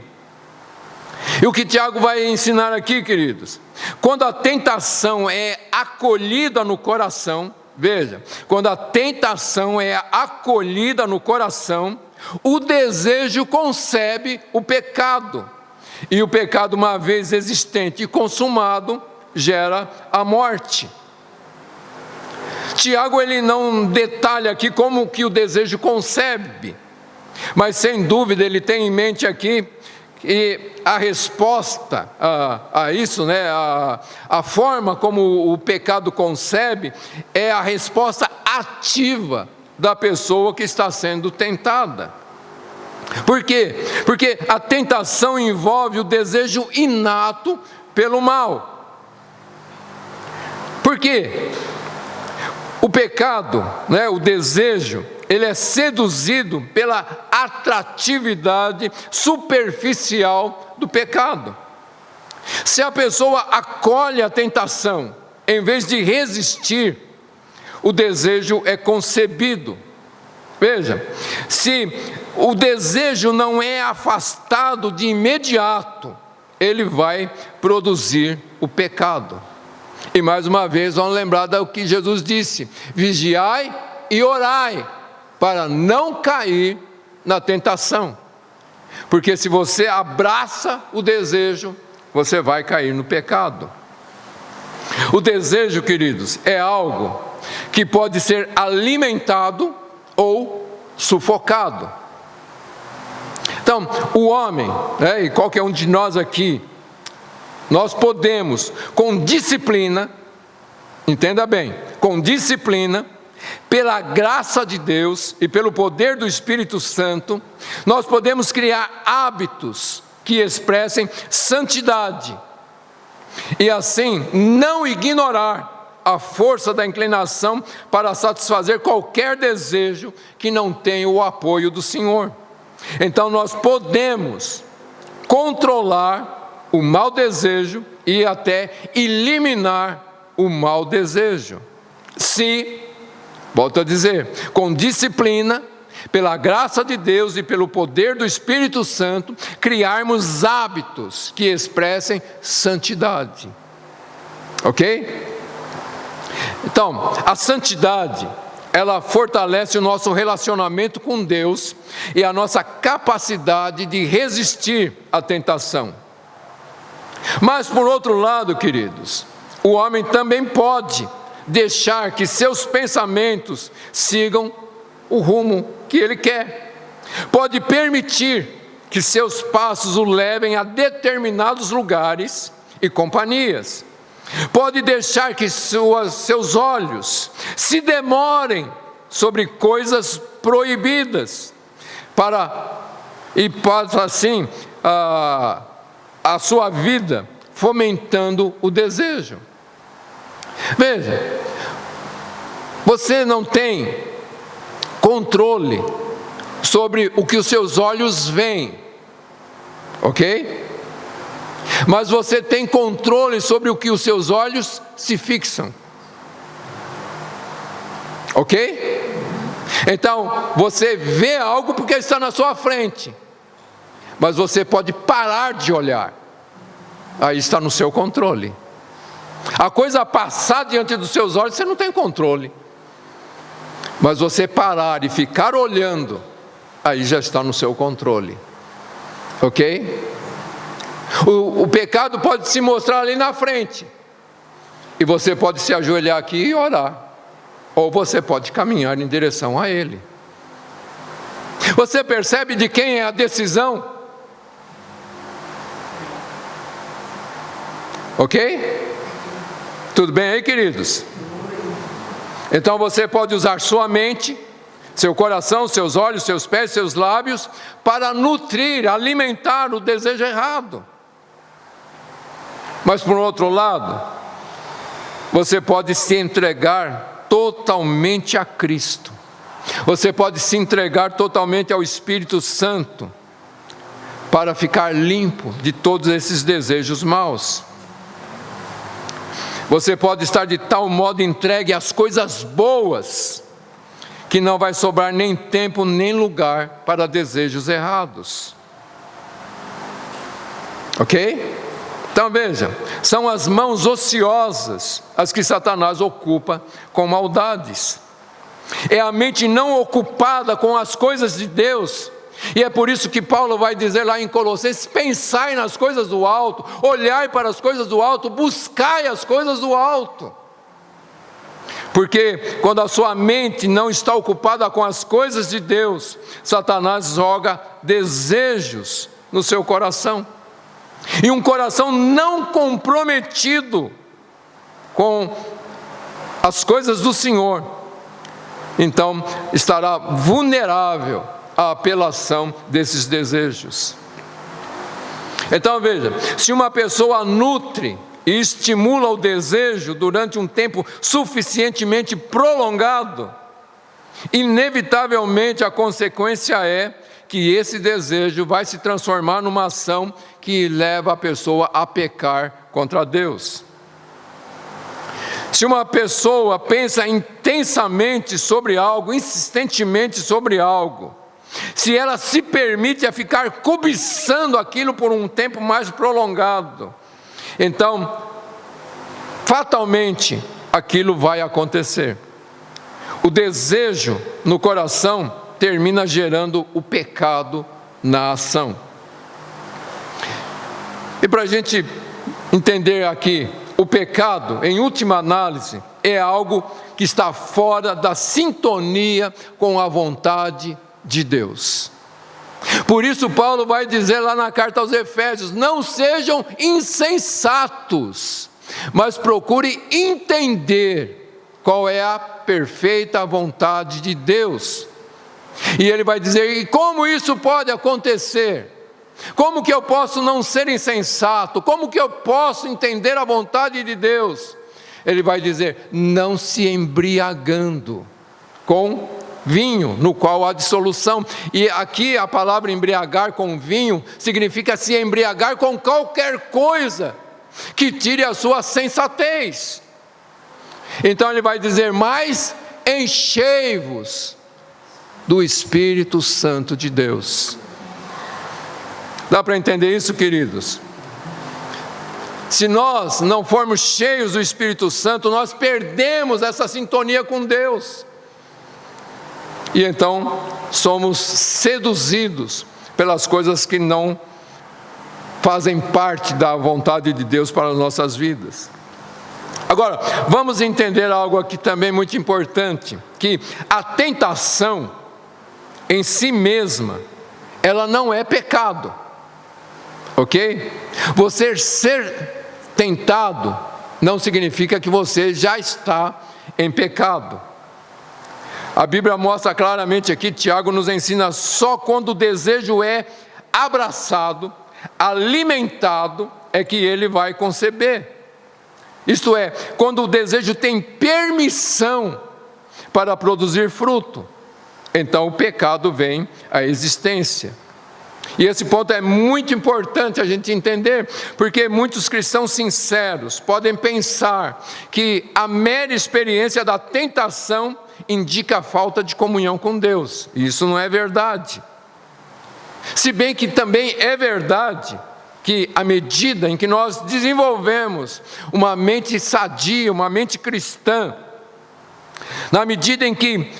E o que Tiago vai ensinar aqui, queridos? Quando a tentação é acolhida no coração, veja, quando a tentação é acolhida no coração, o desejo concebe o pecado. E o pecado, uma vez existente e consumado, gera a morte. Tiago, ele não detalha aqui como que o desejo concebe, mas sem dúvida ele tem em mente aqui que a resposta a isso, né, a forma como o pecado concebe, é a resposta ativa da pessoa que está sendo tentada. Por quê? Porque a tentação envolve o desejo inato pelo mal. Por quê? O pecado, né, o desejo, ele é seduzido pela atratividade superficial do pecado. Se a pessoa acolhe a tentação, em vez de resistir, o desejo é concebido. Veja, se o desejo não é afastado de imediato, ele vai produzir o pecado. E mais uma vez, vamos lembrar do que Jesus disse: vigiai e orai, para não cair na tentação. Porque se você abraça o desejo, você vai cair no pecado. O desejo, queridos, é algo que pode ser alimentado ou sufocado. Então, o homem, né, e qualquer um de nós aqui, nós podemos, com disciplina, entenda bem, com disciplina, pela graça de Deus e pelo poder do Espírito Santo, nós podemos criar hábitos que expressem santidade e assim não ignorar a força da inclinação para satisfazer qualquer desejo que não tenha o apoio do Senhor. Então nós podemos controlar o mau desejo e até eliminar o mau desejo, se, volto a dizer, com disciplina, pela graça de Deus e pelo poder do Espírito Santo, criarmos hábitos que expressem santidade. Ok? Então, a santidade, ela fortalece o nosso relacionamento com Deus e a nossa capacidade de resistir à tentação. Mas, por outro lado, queridos, o homem também pode deixar que seus pensamentos sigam o rumo que ele quer. Pode permitir que seus passos o levem a determinados lugares e companhias. Pode deixar que seus olhos se demorem sobre coisas proibidas, e passa assim a sua vida fomentando o desejo. Veja, você não tem controle sobre o que os seus olhos veem, ok? Mas você tem controle sobre o que os seus olhos se fixam, ok? Então, você vê algo porque está na sua frente, mas você pode parar de olhar, aí está no seu controle. A coisa passar diante dos seus olhos, você não tem controle, mas você parar e ficar olhando, aí já está no seu controle, ok? O pecado pode se mostrar ali na frente, e você pode se ajoelhar aqui e orar, ou você pode caminhar em direção a ele. Você percebe de quem é a decisão? Ok? Tudo bem aí, queridos? Então você pode usar sua mente, seu coração, seus olhos, seus pés, seus lábios, para nutrir, alimentar o desejo errado. Mas por outro lado, você pode se entregar totalmente a Cristo. Você pode se entregar totalmente ao Espírito Santo, para ficar limpo de todos esses desejos maus. Você pode estar de tal modo entregue às coisas boas, que não vai sobrar nem tempo nem lugar para desejos errados. Ok? Então veja, são as mãos ociosas as que Satanás ocupa com maldades. É a mente não ocupada com as coisas de Deus. E é por isso que Paulo vai dizer lá em Colossenses: pensai nas coisas do alto, olhai para as coisas do alto, buscai as coisas do alto. Porque quando a sua mente não está ocupada com as coisas de Deus, Satanás joga desejos no seu coração. E um coração não comprometido com as coisas do Senhor, então estará vulnerável à apelação desses desejos. Então veja, se uma pessoa nutre e estimula o desejo durante um tempo suficientemente prolongado, inevitavelmente a consequência é que esse desejo vai se transformar numa ação que leva a pessoa a pecar contra Deus. Se uma pessoa pensa intensamente sobre algo, insistentemente sobre algo, se ela se permite a ficar cobiçando aquilo por um tempo mais prolongado, então, fatalmente, aquilo vai acontecer. O desejo no coração termina gerando o pecado na ação. E para a gente entender aqui, o pecado, em última análise, é algo que está fora da sintonia com a vontade de Deus. Por isso Paulo vai dizer lá na carta aos Efésios: não sejam insensatos, mas procure entender qual é a perfeita vontade de Deus. E ele vai dizer: e como isso pode acontecer? Como que eu posso não ser insensato? Como que eu posso entender a vontade de Deus? Ele vai dizer: não se embriagando com vinho, no qual há dissolução. E aqui a palavra embriagar com vinho significa se embriagar com qualquer coisa que tire a sua sensatez. Então ele vai dizer: mas enchei-vos do Espírito Santo de Deus. Dá para entender isso, queridos? Se nós não formos cheios do Espírito Santo, nós perdemos essa sintonia com Deus. E então somos seduzidos pelas coisas que não fazem parte da vontade de Deus para as nossas vidas. Agora, vamos entender algo aqui também muito importante, que a tentação em si mesma, ela não é pecado. Ok? Você ser tentado não significa que você já está em pecado. A Bíblia mostra claramente aqui, Tiago nos ensina: só quando o desejo é abraçado, alimentado, é que ele vai conceber. Isto é, quando o desejo tem permissão para produzir fruto, então o pecado vem à existência. E esse ponto é muito importante a gente entender, porque muitos cristãos sinceros podem pensar que a mera experiência da tentação indica a falta de comunhão com Deus. E isso não é verdade. Se bem que também é verdade que à medida em que nós desenvolvemos uma mente sadia, uma mente cristã, na medida em que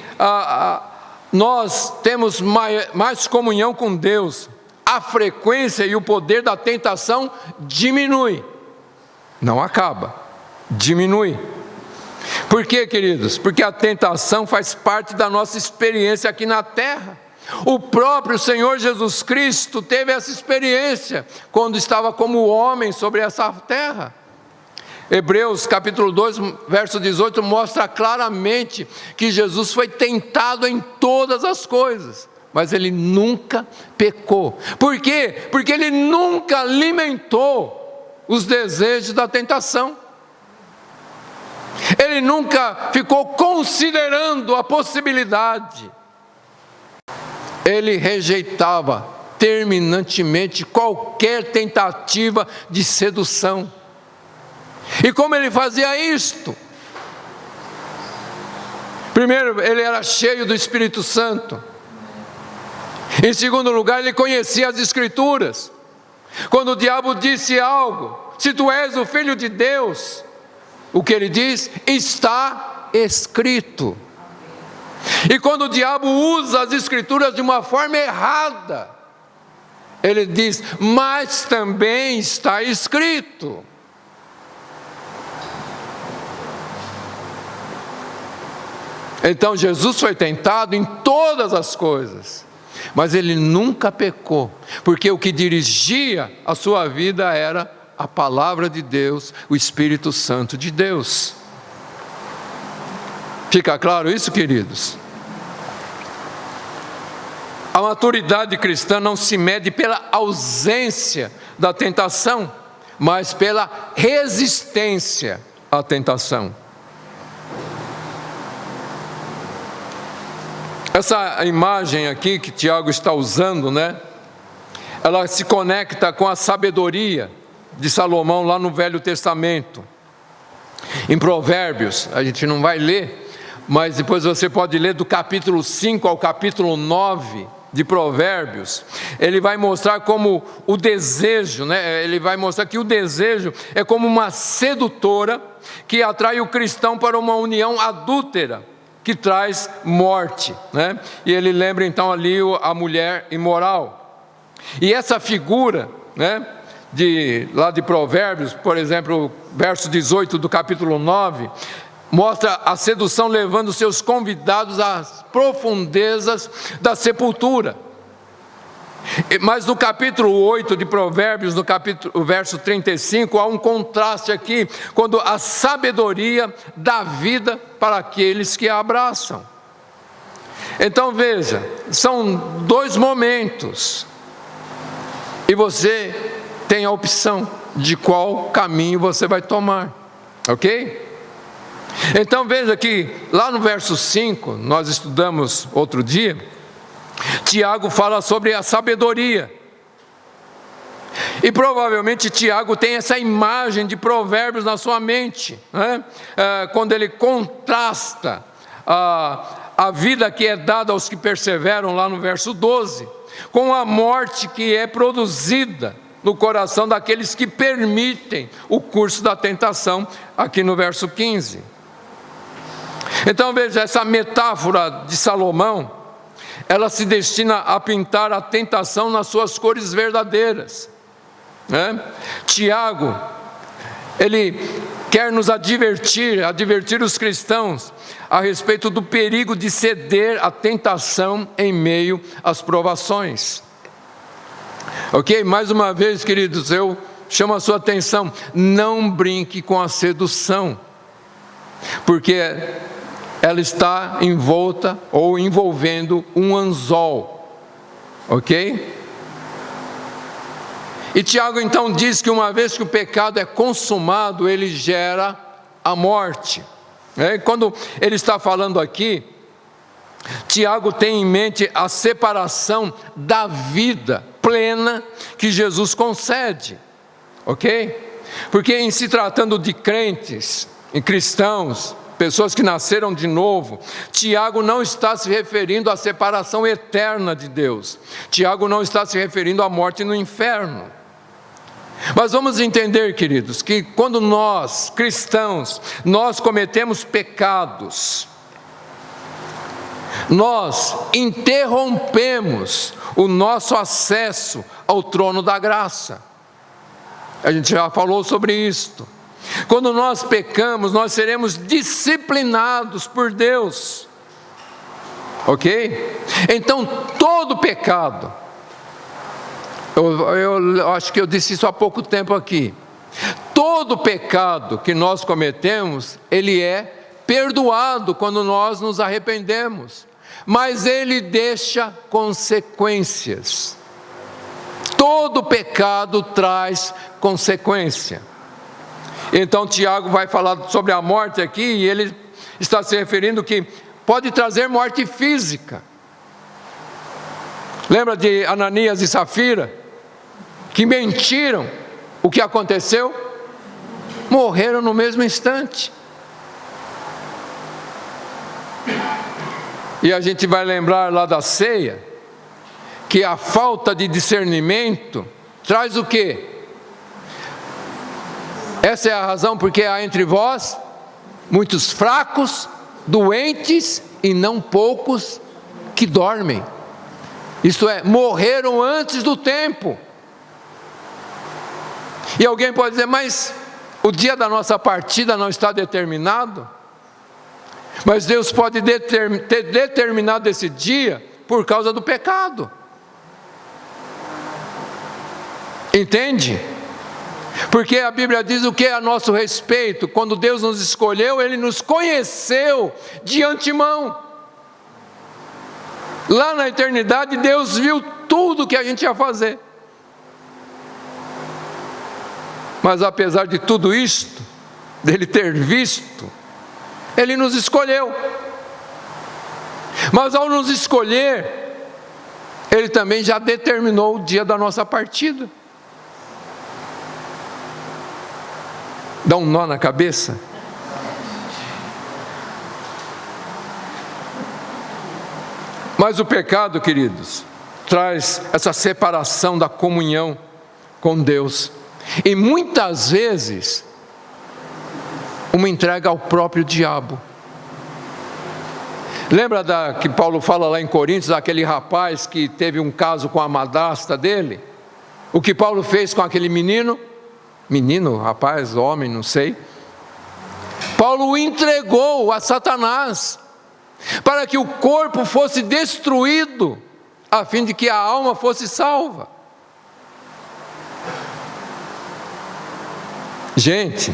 nós temos mais comunhão com Deus, a frequência e o poder da tentação diminui, não acaba, diminui. Por quê, queridos? Porque a tentação faz parte da nossa experiência aqui na terra. O próprio Senhor Jesus Cristo teve essa experiência quando estava como homem sobre essa terra. Hebreus capítulo 2, verso 18 mostra claramente que Jesus foi tentado em todas as coisas, mas ele nunca pecou. Por quê? Porque ele nunca alimentou os desejos da tentação. Ele nunca ficou considerando a possibilidade. Ele rejeitava terminantemente qualquer tentativa de sedução. E como ele fazia isto? Primeiro, ele era cheio do Espírito Santo. Em segundo lugar, ele conhecia as Escrituras. Quando o diabo disse algo: se tu és o Filho de Deus, o que ele diz? Está escrito. E quando o diabo usa as Escrituras de uma forma errada, ele diz: mas também está escrito. Então Jesus foi tentado em todas as coisas, mas ele nunca pecou, porque o que dirigia a sua vida era a palavra de Deus, o Espírito Santo de Deus. Fica claro isso, queridos? A maturidade cristã não se mede pela ausência da tentação, mas pela resistência à tentação. Essa imagem aqui que Tiago está usando, né? Ela se conecta com a sabedoria de Salomão lá no Velho Testamento. Em Provérbios, a gente não vai ler, mas depois você pode ler do capítulo 5 ao capítulo 9 de Provérbios. Ele vai mostrar como o desejo, né? Ele vai mostrar que o desejo é como uma sedutora que atrai o cristão para uma união adúltera, que traz morte, né? E ele lembra então ali a mulher imoral. E essa figura, né, lá de Provérbios, por exemplo, verso 18 do capítulo 9, mostra a sedução levando seus convidados às profundezas da sepultura. Mas no capítulo 8 de Provérbios, no verso 35, há um contraste aqui, quando a sabedoria dá vida para aqueles que a abraçam. Então veja, são dois momentos, e você tem a opção de qual caminho você vai tomar, ok? Então veja que lá no verso 5, nós estudamos outro dia, Tiago fala sobre a sabedoria. E provavelmente Tiago tem essa imagem de Provérbios na sua mente, né? Quando ele contrasta a vida que é dada aos que perseveram, lá no verso 12, com a morte que é produzida no coração daqueles que permitem o curso da tentação, aqui no verso 15. Então veja, essa metáfora de Salomão, ela se destina a pintar a tentação nas suas cores verdadeiras, né? Tiago, ele quer nos advertir os cristãos a respeito do perigo de ceder à tentação em meio às provações. Ok? Mais uma vez, queridos, eu chamo a sua atenção, não brinque com a sedução, porque ela está envolta ou envolvendo um anzol, ok? E Tiago então diz que uma vez que o pecado é consumado, ele gera a morte. Quando ele está falando aqui, Tiago tem em mente a separação da vida plena que Jesus concede, ok? Porque em se tratando de crentes, em cristãos, pessoas que nasceram de novo, Tiago não está se referindo à separação eterna de Deus. Tiago não está se referindo à morte no inferno. Mas vamos entender, queridos, que quando nós, cristãos, nós cometemos pecados, nós interrompemos o nosso acesso ao trono da graça. A gente já falou sobre isto. Quando nós pecamos, nós seremos disciplinados por Deus, ok? Então todo pecado, eu acho que eu disse isso há pouco tempo aqui, todo pecado que nós cometemos, ele é perdoado quando nós nos arrependemos, mas ele deixa consequências. Todo pecado traz consequência. Então Tiago vai falar sobre a morte aqui, e ele está se referindo que pode trazer morte física. Lembra de Ananias e Safira, que mentiram? O que aconteceu? Morreram no mesmo instante. E a gente vai lembrar lá da ceia, que a falta de discernimento traz o quê? Essa é a razão porque há entre vós muitos fracos, doentes e não poucos que dormem. Isto é, morreram antes do tempo. E alguém pode dizer, mas o dia da nossa partida não está determinado? Mas Deus pode ter determinado esse dia por causa do pecado. Entende? Porque a Bíblia diz o que é a nosso respeito. Quando Deus nos escolheu, Ele nos conheceu de antemão. Lá na eternidade, Deus viu tudo que a gente ia fazer. Mas apesar de tudo isto, dele ter visto, Ele nos escolheu. Mas ao nos escolher, Ele também já determinou o dia da nossa partida. Dá um nó na cabeça? Mas o pecado, queridos, traz essa separação da comunhão com Deus. E muitas vezes, uma entrega ao próprio diabo. Lembra que Paulo fala lá em Coríntios, aquele rapaz que teve um caso com a madrasta dele? O que Paulo fez com aquele menino, rapaz, homem, não sei. Paulo o entregou a Satanás, para que o corpo fosse destruído, a fim de que a alma fosse salva. Gente,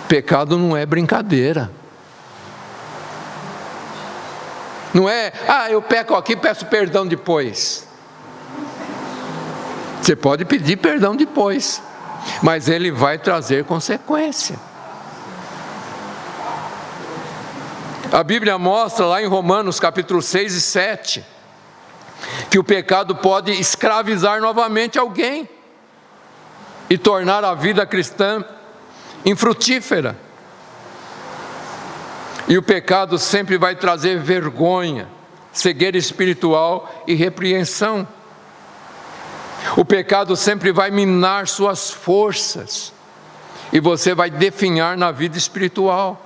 pecado não é brincadeira. Não é, eu peco aqui, peço perdão depois. Você pode pedir perdão depois, mas ele vai trazer consequência. A Bíblia mostra lá em Romanos capítulo 6 e 7, que o pecado pode escravizar novamente alguém e tornar a vida cristã infrutífera. E o pecado sempre vai trazer vergonha, cegueira espiritual e repreensão. O pecado sempre vai minar suas forças, e você vai definhar na vida espiritual.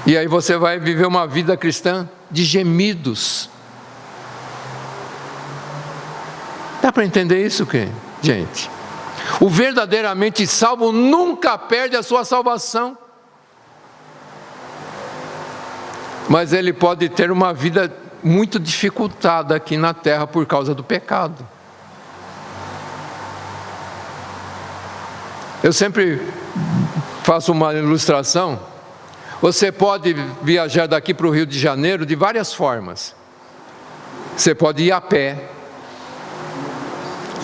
E aí você vai viver uma vida cristã de gemidos. Dá para entender isso, gente? O verdadeiramente salvo nunca perde a sua salvação. Mas ele pode ter uma vida muito dificultada aqui na terra por causa do pecado. Eu sempre faço uma ilustração. Você pode viajar daqui para o Rio de Janeiro de várias formas. Você pode ir a pé,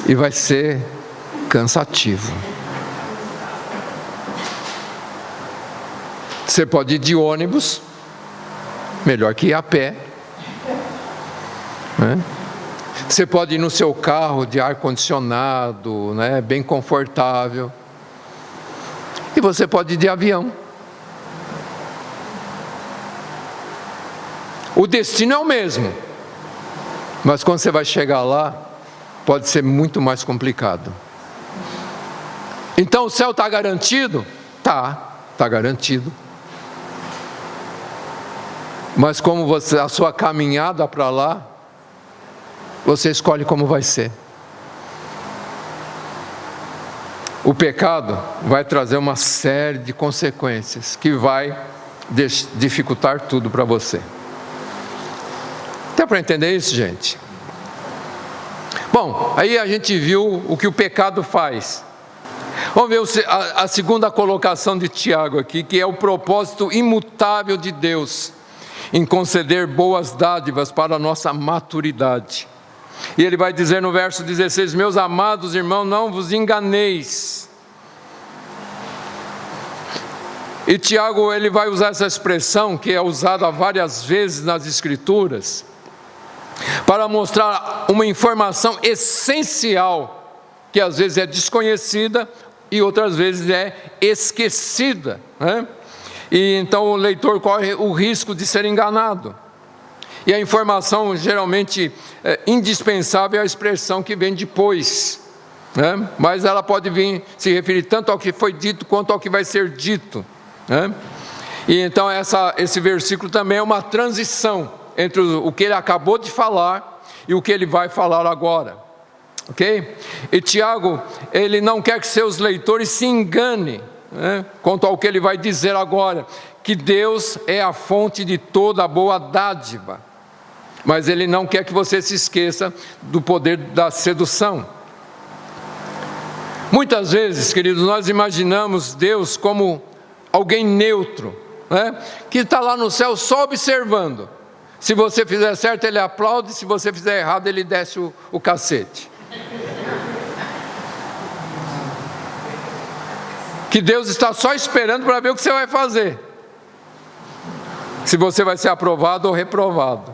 e vai ser cansativo. Você pode ir de ônibus, melhor que ir a pé. Você pode ir no seu carro de ar-condicionado, bem confortável. E você pode ir de avião. O destino é o mesmo, mas quando você vai chegar lá, pode ser muito mais complicado. Então o céu está garantido? Está garantido. Mas como a sua caminhada para lá, você escolhe como vai ser. O pecado vai trazer uma série de consequências que vai dificultar tudo para você. Dá para entender isso, gente? Bom, aí a gente viu o que o pecado faz. Vamos ver a segunda colocação de Tiago aqui, que é o propósito imutável de Deus em conceder boas dádivas para a nossa maturidade. E ele vai dizer no verso 16: meus amados irmãos, não vos enganeis. E Tiago, ele vai usar essa expressão, que é usada várias vezes nas Escrituras, para mostrar uma informação essencial, que às vezes é desconhecida e outras vezes é esquecida, E então o leitor corre o risco de ser enganado. E a informação geralmente indispensável é a expressão que vem depois, mas ela pode vir se referir tanto ao que foi dito quanto ao que vai ser dito, E então esse versículo também é uma transição entre o que ele acabou de falar e o que ele vai falar agora, ok? E Tiago, ele não quer que seus leitores se enganem, quanto ao que ele vai dizer agora, que Deus é a fonte de toda boa dádiva, mas Ele não quer que você se esqueça do poder da sedução. Muitas vezes, queridos, nós imaginamos Deus como alguém neutro, né? Que está lá no céu só observando. Se você fizer certo, Ele aplaude, se você fizer errado, Ele desce o cacete. Que Deus está só esperando para ver o que você vai fazer, se você vai ser aprovado ou reprovado.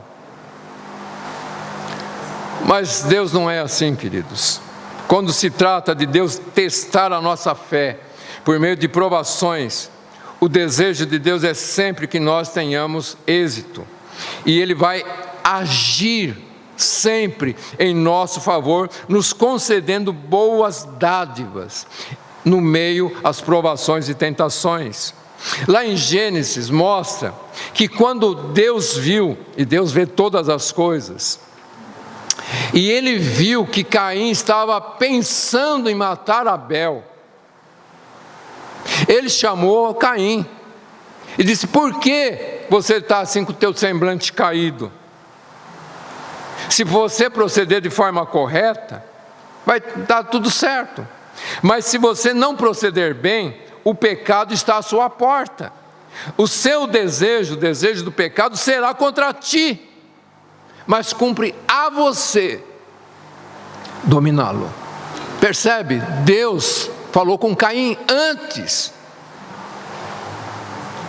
Mas Deus não é assim, queridos. Quando se trata de Deus testar a nossa fé por meio de provações, o desejo de Deus é sempre que nós tenhamos êxito, e Ele vai agir sempre em nosso favor, nos concedendo boas dádivas no meio às provações e tentações. Lá em Gênesis mostra que quando Deus viu, e Deus vê todas as coisas, e Ele viu que Caim estava pensando em matar Abel, Ele chamou Caim e disse: por que você está assim com o teu semblante caído? Se você proceder de forma correta, vai dar tudo certo. Mas se você não proceder bem, o pecado está à sua porta. O seu desejo, o desejo do pecado, será contra ti, mas cumpre a você dominá-lo. Percebe? Deus falou com Caim antes.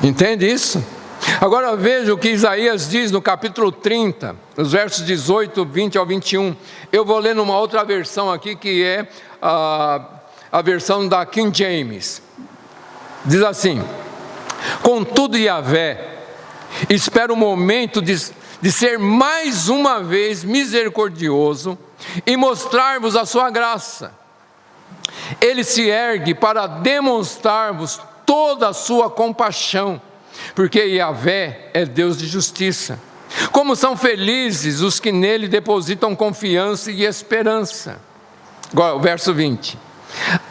Entende isso? Agora veja o que Isaías diz no capítulo 30, nos versos 18, 20 ao 21. Eu vou ler numa outra versão aqui, que é a versão da King James. Diz assim: contudo, Yahvé espera o momento de ser mais uma vez misericordioso e mostrar-vos a sua graça. Ele se ergue para demonstrar-vos toda a sua compaixão, porque Yahvé é Deus de justiça. Como são felizes os que nele depositam confiança e esperança. Agora, o verso 20.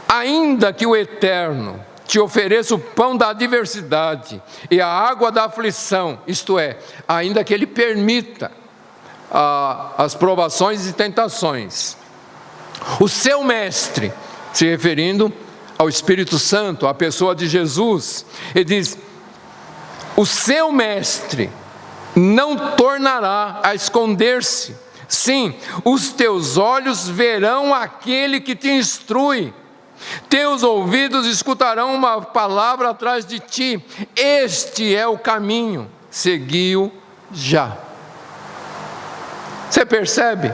Ainda que o Eterno te ofereça o pão da adversidade e a água da aflição, isto é, ainda que Ele permita as provações e tentações, o seu mestre, se referindo ao Espírito Santo, à pessoa de Jesus, ele diz: o seu mestre não tornará a esconder-se. Sim, os teus olhos verão aquele que te instrui. Teus ouvidos escutarão uma palavra atrás de ti. Este é o caminho, segui-o já. Você percebe?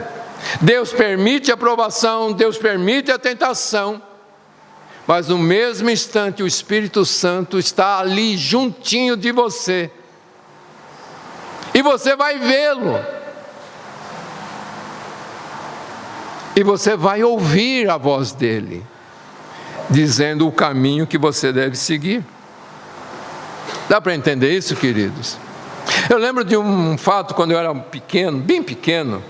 Deus permite a provação, Deus permite a tentação, mas no mesmo instante o Espírito Santo está ali juntinho de você, e você vai vê-lo, e você vai ouvir a voz dele, dizendo o caminho que você deve seguir. Dá para entender isso, queridos? Eu lembro de um fato quando eu era pequeno, bem pequeno.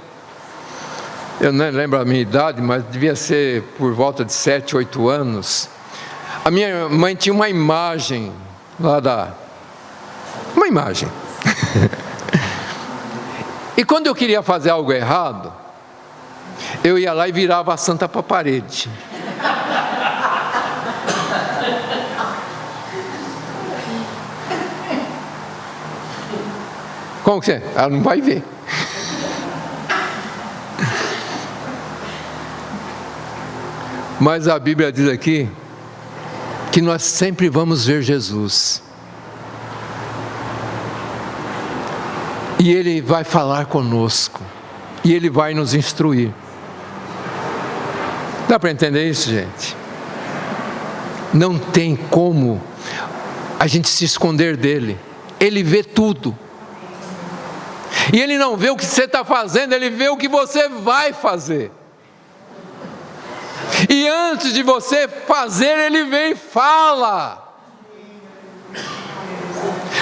Eu não lembro a minha idade, mas devia ser por volta de 7, 8 anos. A minha mãe tinha uma imagem lá uma imagem. E quando eu queria fazer algo errado, eu ia lá e virava a santa para a parede. Como que é? Ela não vai ver. Mas a Bíblia diz aqui que nós sempre vamos ver Jesus, e Ele vai falar conosco, e Ele vai nos instruir. Dá para entender isso, gente? Não tem como a gente se esconder dEle. Ele vê tudo, e Ele não vê o que você está fazendo, Ele vê o que você vai fazer. E antes de você fazer, Ele vem e fala.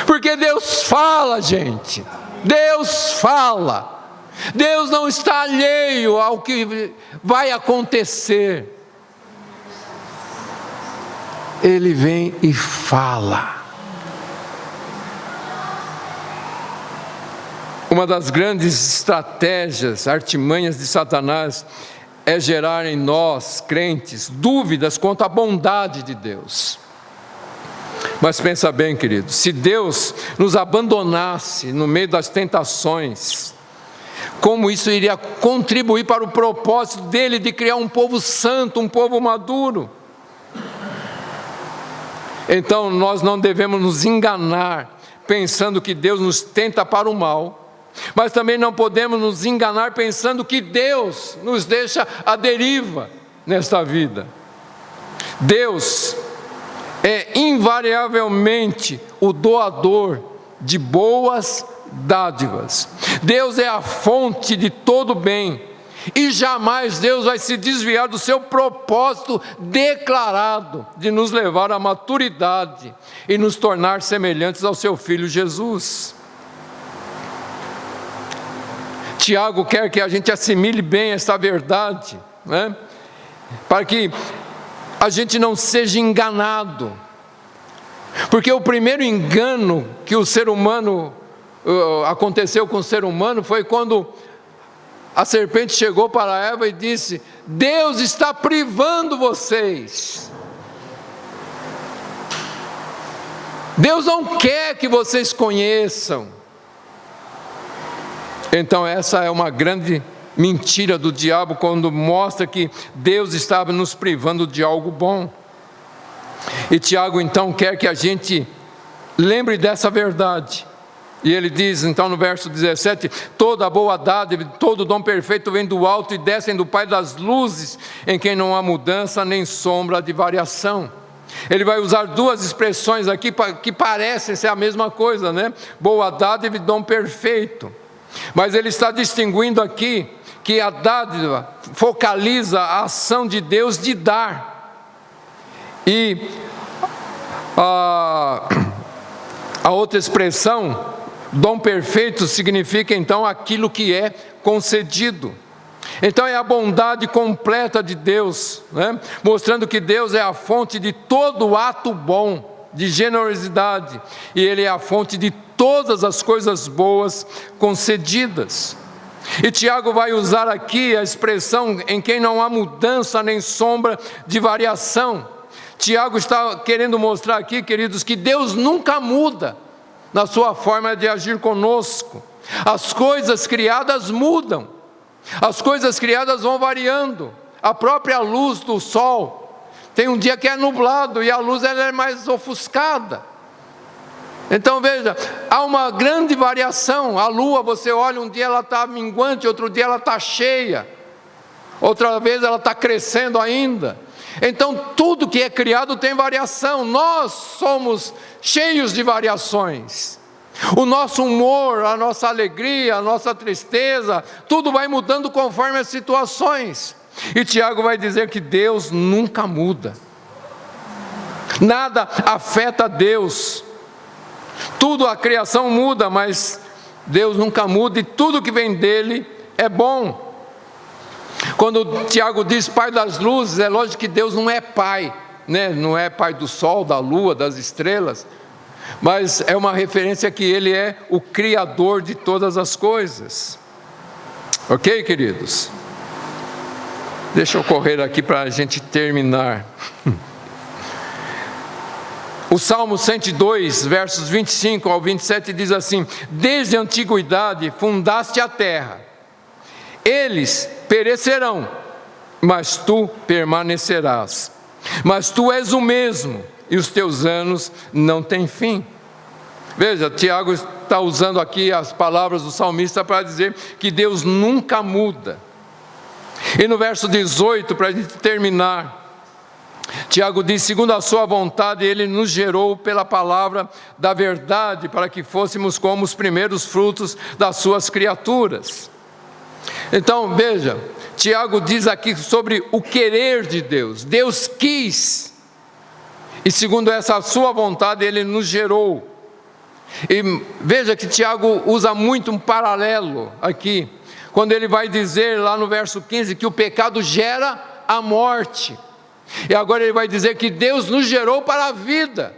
Porque Deus fala, gente. Deus fala. Deus não está alheio ao que vai acontecer. Ele vem e fala. Uma das grandes estratégias, artimanhas de Satanás é gerar em nós, crentes, dúvidas quanto à bondade de Deus. Mas pensa bem, querido, se Deus nos abandonasse no meio das tentações, como isso iria contribuir para o propósito dele de criar um povo santo, um povo maduro? Então nós não devemos nos enganar pensando que Deus nos tenta para o mal, mas também não podemos nos enganar pensando que Deus nos deixa à deriva nesta vida. Deus é invariavelmente o doador de boas dádivas. Deus é a fonte de todo bem, e jamais Deus vai se desviar do seu propósito declarado de nos levar à maturidade e nos tornar semelhantes ao seu Filho Jesus. Tiago quer que a gente assimile bem essa verdade, né? Para que a gente não seja enganado, porque o primeiro engano que o ser humano aconteceu com o ser humano foi quando a serpente chegou para Eva e disse: Deus está privando vocês, Deus não quer que vocês conheçam. Então essa é uma grande mentira do diabo, quando mostra que Deus estava nos privando de algo bom. E Tiago então quer que a gente lembre dessa verdade. E ele diz então no verso 17: toda boa dádiva, todo dom perfeito vem do alto e descem do Pai das luzes, em quem não há mudança nem sombra de variação. Ele vai usar duas expressões aqui que parecem ser a mesma coisa, né? Boa dádiva e dom perfeito. Mas ele está distinguindo aqui que a dádiva focaliza a ação de Deus de dar, e a outra expressão, dom perfeito, significa então aquilo que é concedido. Então é a bondade completa de Deus, né? Mostrando que Deus é a fonte de todo ato bom, de generosidade, e Ele é a fonte de todas as coisas boas concedidas. E Tiago vai usar aqui a expressão em quem não há mudança nem sombra de variação. Tiago está querendo mostrar aqui, queridos, que Deus nunca muda na sua forma de agir conosco. As coisas criadas mudam, as coisas criadas vão variando. A própria luz do sol, tem um dia que é nublado e a luz ela é mais ofuscada. Então veja, há uma grande variação. A lua, você olha, um dia ela está minguante, outro dia ela está cheia, outra vez ela está crescendo ainda. Então tudo que é criado tem variação. Nós somos cheios de variações. O nosso humor, a nossa alegria, a nossa tristeza, tudo vai mudando conforme as situações. E Tiago vai dizer que Deus nunca muda. Nada afeta Deus. Tudo, a criação muda, mas Deus nunca muda, e tudo que vem dele é bom. Quando Tiago diz Pai das luzes, é lógico que Deus não é pai, né? Não é pai do sol, da lua, das estrelas, mas é uma referência que Ele é o Criador de todas as coisas. Ok, queridos? Deixa eu correr aqui para a gente terminar. O Salmo 102, versos 25 ao 27 diz assim: desde a antiguidade fundaste a terra, eles perecerão, mas tu permanecerás. Mas tu és o mesmo, e os teus anos não têm fim. Veja, Tiago está usando aqui as palavras do salmista para dizer que Deus nunca muda. E no verso 18, para a gente terminar, Tiago diz: segundo a sua vontade, Ele nos gerou pela palavra da verdade, para que fôssemos como os primeiros frutos das suas criaturas. Então veja, Tiago diz aqui sobre o querer de Deus. Deus quis, e segundo essa sua vontade Ele nos gerou. E veja que Tiago usa muito um paralelo aqui, quando ele vai dizer lá no verso 15 que o pecado gera a morte. E agora ele vai dizer que Deus nos gerou para a vida.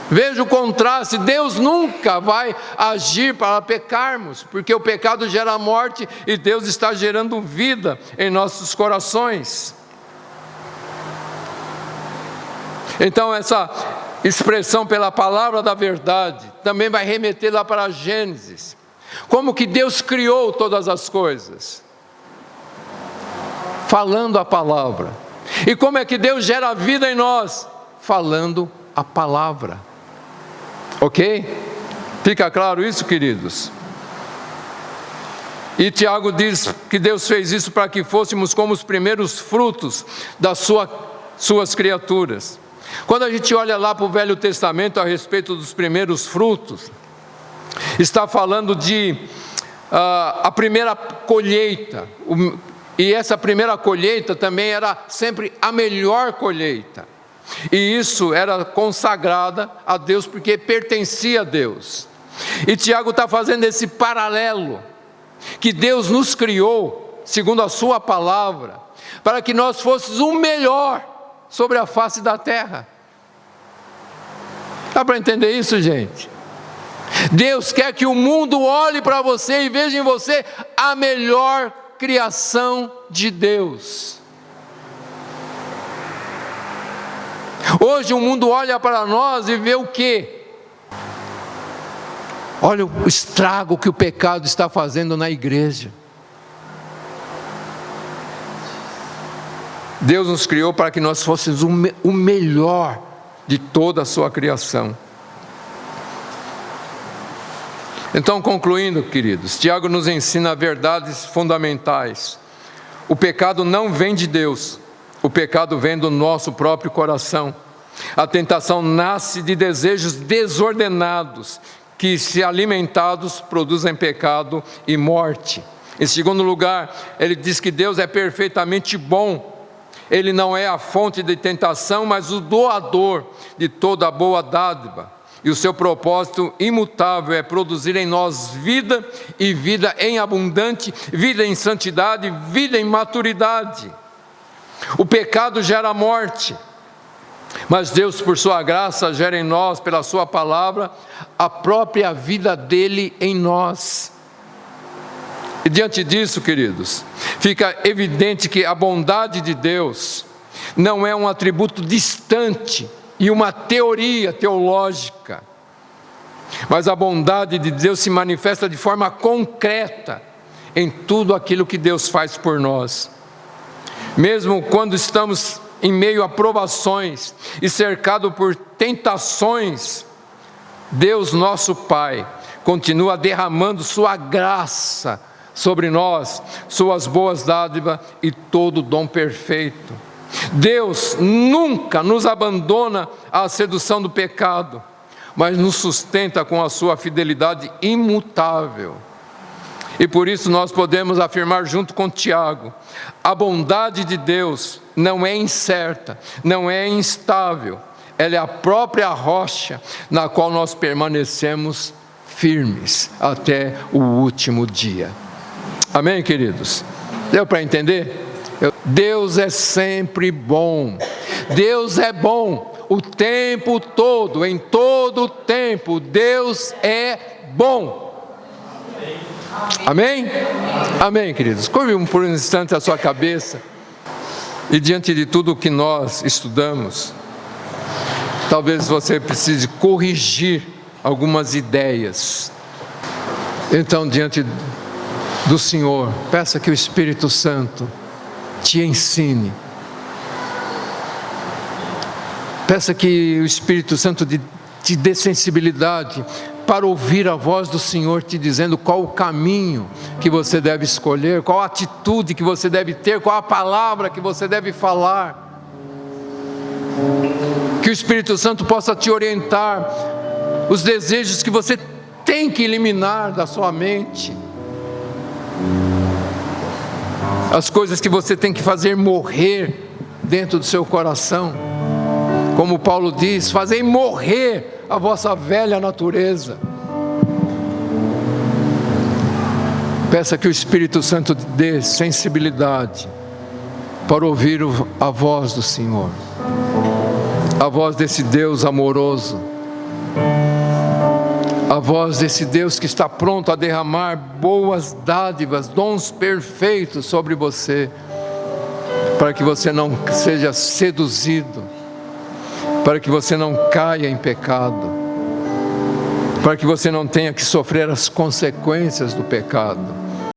Veja o contraste: Deus nunca vai agir para pecarmos, porque o pecado gera morte e Deus está gerando vida em nossos corações. Então essa expressão pela palavra da verdade também vai remeter lá para Gênesis. Como que Deus criou todas as coisas? Falando a palavra. E como é que Deus gera vida em nós? Falando a palavra. Ok? Fica claro isso, queridos? E Tiago diz que Deus fez isso para que fôssemos como os primeiros frutos das suas criaturas. Quando a gente olha lá para o Velho Testamento a respeito dos primeiros frutos, está falando de a primeira colheita, e essa primeira colheita também era sempre a melhor colheita, e isso era consagrada a Deus porque pertencia a Deus. E Tiago está fazendo esse paralelo, que Deus nos criou, segundo a sua palavra, para que nós fôssemos o melhor sobre a face da terra. Dá para entender isso, gente? Deus quer que o mundo olhe para você e veja em você a melhor criação de Deus. Hoje o mundo olha para nós e vê o quê? Olha o estrago que o pecado está fazendo na igreja. Deus nos criou para que nós fôssemos o melhor de toda a sua criação. Então, concluindo, queridos, Tiago nos ensina verdades fundamentais. O pecado não vem de Deus, o pecado vem do nosso próprio coração. A tentação nasce de desejos desordenados, que, se alimentados, produzem pecado e morte. Em segundo lugar, ele diz que Deus é perfeitamente bom. Ele não é a fonte de tentação, mas o doador de toda a boa dádiva. E o seu propósito imutável é produzir em nós vida, e vida em abundante, vida em santidade, vida em maturidade. O pecado gera morte, mas Deus, por sua graça, gera em nós, pela sua palavra, a própria vida dele em nós. E diante disso, queridos, fica evidente que a bondade de Deus não é um atributo distante e uma teoria teológica, mas a bondade de Deus se manifesta de forma concreta em tudo aquilo que Deus faz por nós. Mesmo quando estamos em meio a provações e cercado por tentações, Deus, nosso Pai, continua derramando sua graça sobre nós, suas boas dádivas e todo dom perfeito. Deus nunca nos abandona à sedução do pecado, mas nos sustenta com a sua fidelidade imutável. E por isso nós podemos afirmar junto com Tiago: a bondade de Deus não é incerta, não é instável, ela é a própria rocha na qual nós permanecemos firmes até o último dia. Amém, queridos? Deu para entender? Deus é sempre bom. Deus é bom o tempo todo, em todo o tempo. Deus é bom. Amém? Amém, queridos. Curve por um instante a sua cabeça. E diante de tudo o que nós estudamos, talvez você precise corrigir algumas ideias. Então, diante do Senhor, peça que o Espírito Santo te ensine. Peça que o Espírito Santo te dê sensibilidade para ouvir a voz do Senhor te dizendo qual o caminho que você deve escolher, qual a atitude que você deve ter, qual a palavra que você deve falar. Que o Espírito Santo possa te orientar os desejos que você tem que eliminar da sua mente, as coisas que você tem que fazer morrer dentro do seu coração. Como Paulo diz: fazei morrer a vossa velha natureza. Peça que o Espírito Santo te dê sensibilidade para ouvir a voz do Senhor, a voz desse Deus amoroso, a voz desse Deus que está pronto a derramar boas dádivas, dons perfeitos sobre você, para que você não seja seduzido, para que você não caia em pecado, para que você não tenha que sofrer as consequências do pecado.